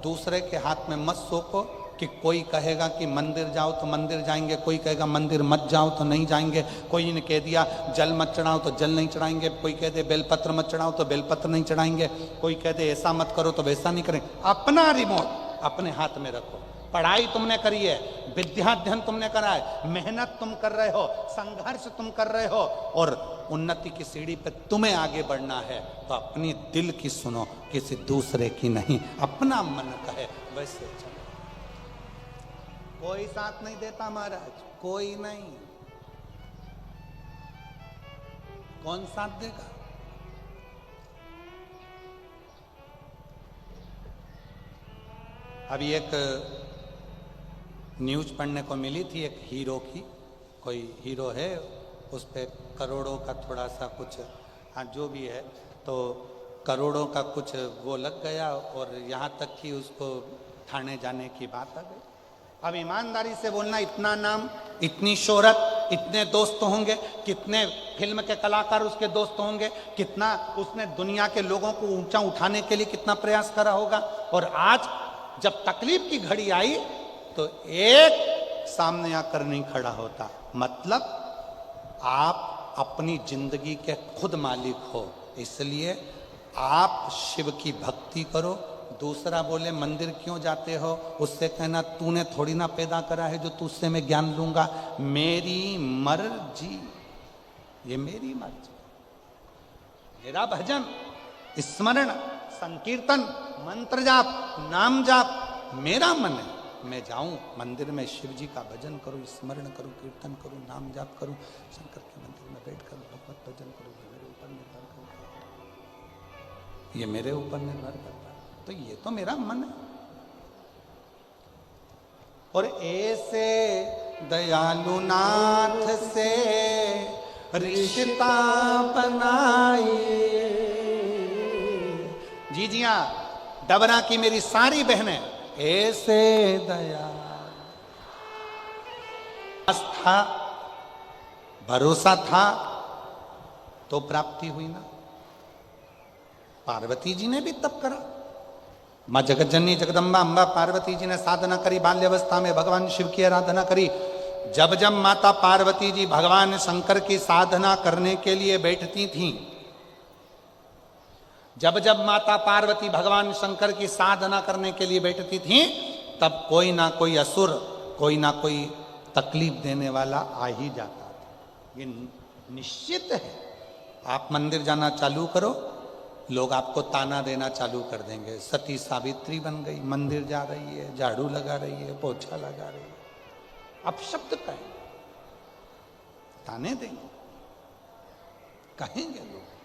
दूसरे के हाथ में मत सौंपो कि कोई कहेगा कि मंदिर जाओ तो मंदिर जाएंगे, कोई कहेगा मंदिर मत जाओ तो नहीं जाएंगे, कोई ने कह दिया जल मत चढ़ाओ तो जल नहीं चढ़ाएंगे, कोई कह दे बेलपत्र मत चढ़ाओ तो बेलपत्र नहीं चढ़ाएंगे, कोई कह दे ऐसा मत करो तो वैसा नहीं करेंगे। अपना रिमोट अपने हाथ में रखो। पढ़ाई तुमने करी है, विद्याध्ययन तुमने करा है, मेहनत तुम कर रहे हो, संघर्ष तुम कर रहे हो और उन्नति की सीढ़ी पे तुम्हें आगे बढ़ना है तो अपनी दिल की सुनो, किसी दूसरे की नहीं। अपना मन कहे वैसे चलो। कोई साथ नहीं देता महाराज, कोई नहीं। कौन साथ देगा? अभी एक न्यूज पढ़ने को मिली थी एक हीरो की, कोई हीरो है, उस पर करोड़ों का थोड़ा सा कुछ, हाँ जो भी है, तो करोड़ों का कुछ वो लग गया और यहाँ तक कि उसको थाने जाने की बात आ गई। अब ईमानदारी से बोलना, इतना नाम, इतनी शोहरत, इतने दोस्त होंगे, कितने फिल्म के कलाकार उसके दोस्त होंगे, कितना उसने दुनिया के लोगों को ऊंचा उठाने के लिए कितना प्रयास करा होगा। और आज जब तकलीफ की घड़ी आई तो एक सामने आकर नहीं खड़ा होता। मतलब आप अपनी जिंदगी के खुद मालिक हो, इसलिए आप शिव की भक्ति करो। दूसरा बोले मंदिर क्यों जाते हो, उससे कहना तूने थोड़ी ना पैदा करा है जो तुझसे मैं ज्ञान लूंगा। मेरी मर्जी, ये मेरी मर्जी, मेरा भजन, स्मरण, संकीर्तन, मंत्र जाप, नाम जाप मेरा मन है। मैं जाऊं मंदिर में शिव जी का भजन करूं, स्मरण करूं, कीर्तन करूं, नाम जाप करूं, शंकर के मंदिर में बैठकर भगवत भजन करूं, मेरे ऊपर निर्भर करता है, ये मेरे ऊपर निर्भर करता है। तो ये तो मेरा मन है। और ऐसे दयालु नाथ से रिश्ता बनाइए। जी जी हाँ, डबरा की मेरी सारी बहनें ऐसे दया था, भरोसा था तो प्राप्ति हुई ना। पार्वती जी ने भी तप करा। माँ जगतजननी जगदम्बा अम्बा पार्वती जी ने साधना करी, बाल्यावस्था में भगवान शिव की आराधना करी। जब जब माता पार्वती जी भगवान शंकर की साधना करने के लिए बैठती थीं, जब जब माता पार्वती भगवान शंकर की साधना करने के लिए बैठती थीं, तब कोई ना कोई असुर, कोई ना कोई तकलीफ देने वाला आ ही जाता था। ये निश्चित है। आप मंदिर जाना चालू करो, लोग आपको ताना देना चालू कर देंगे। सती सावित्री बन गई, मंदिर जा रही है, झाड़ू लगा रही है, पोछा लगा रही है, अपशब्द कहेंगे, ताने देंगे, कहेंगे लोग।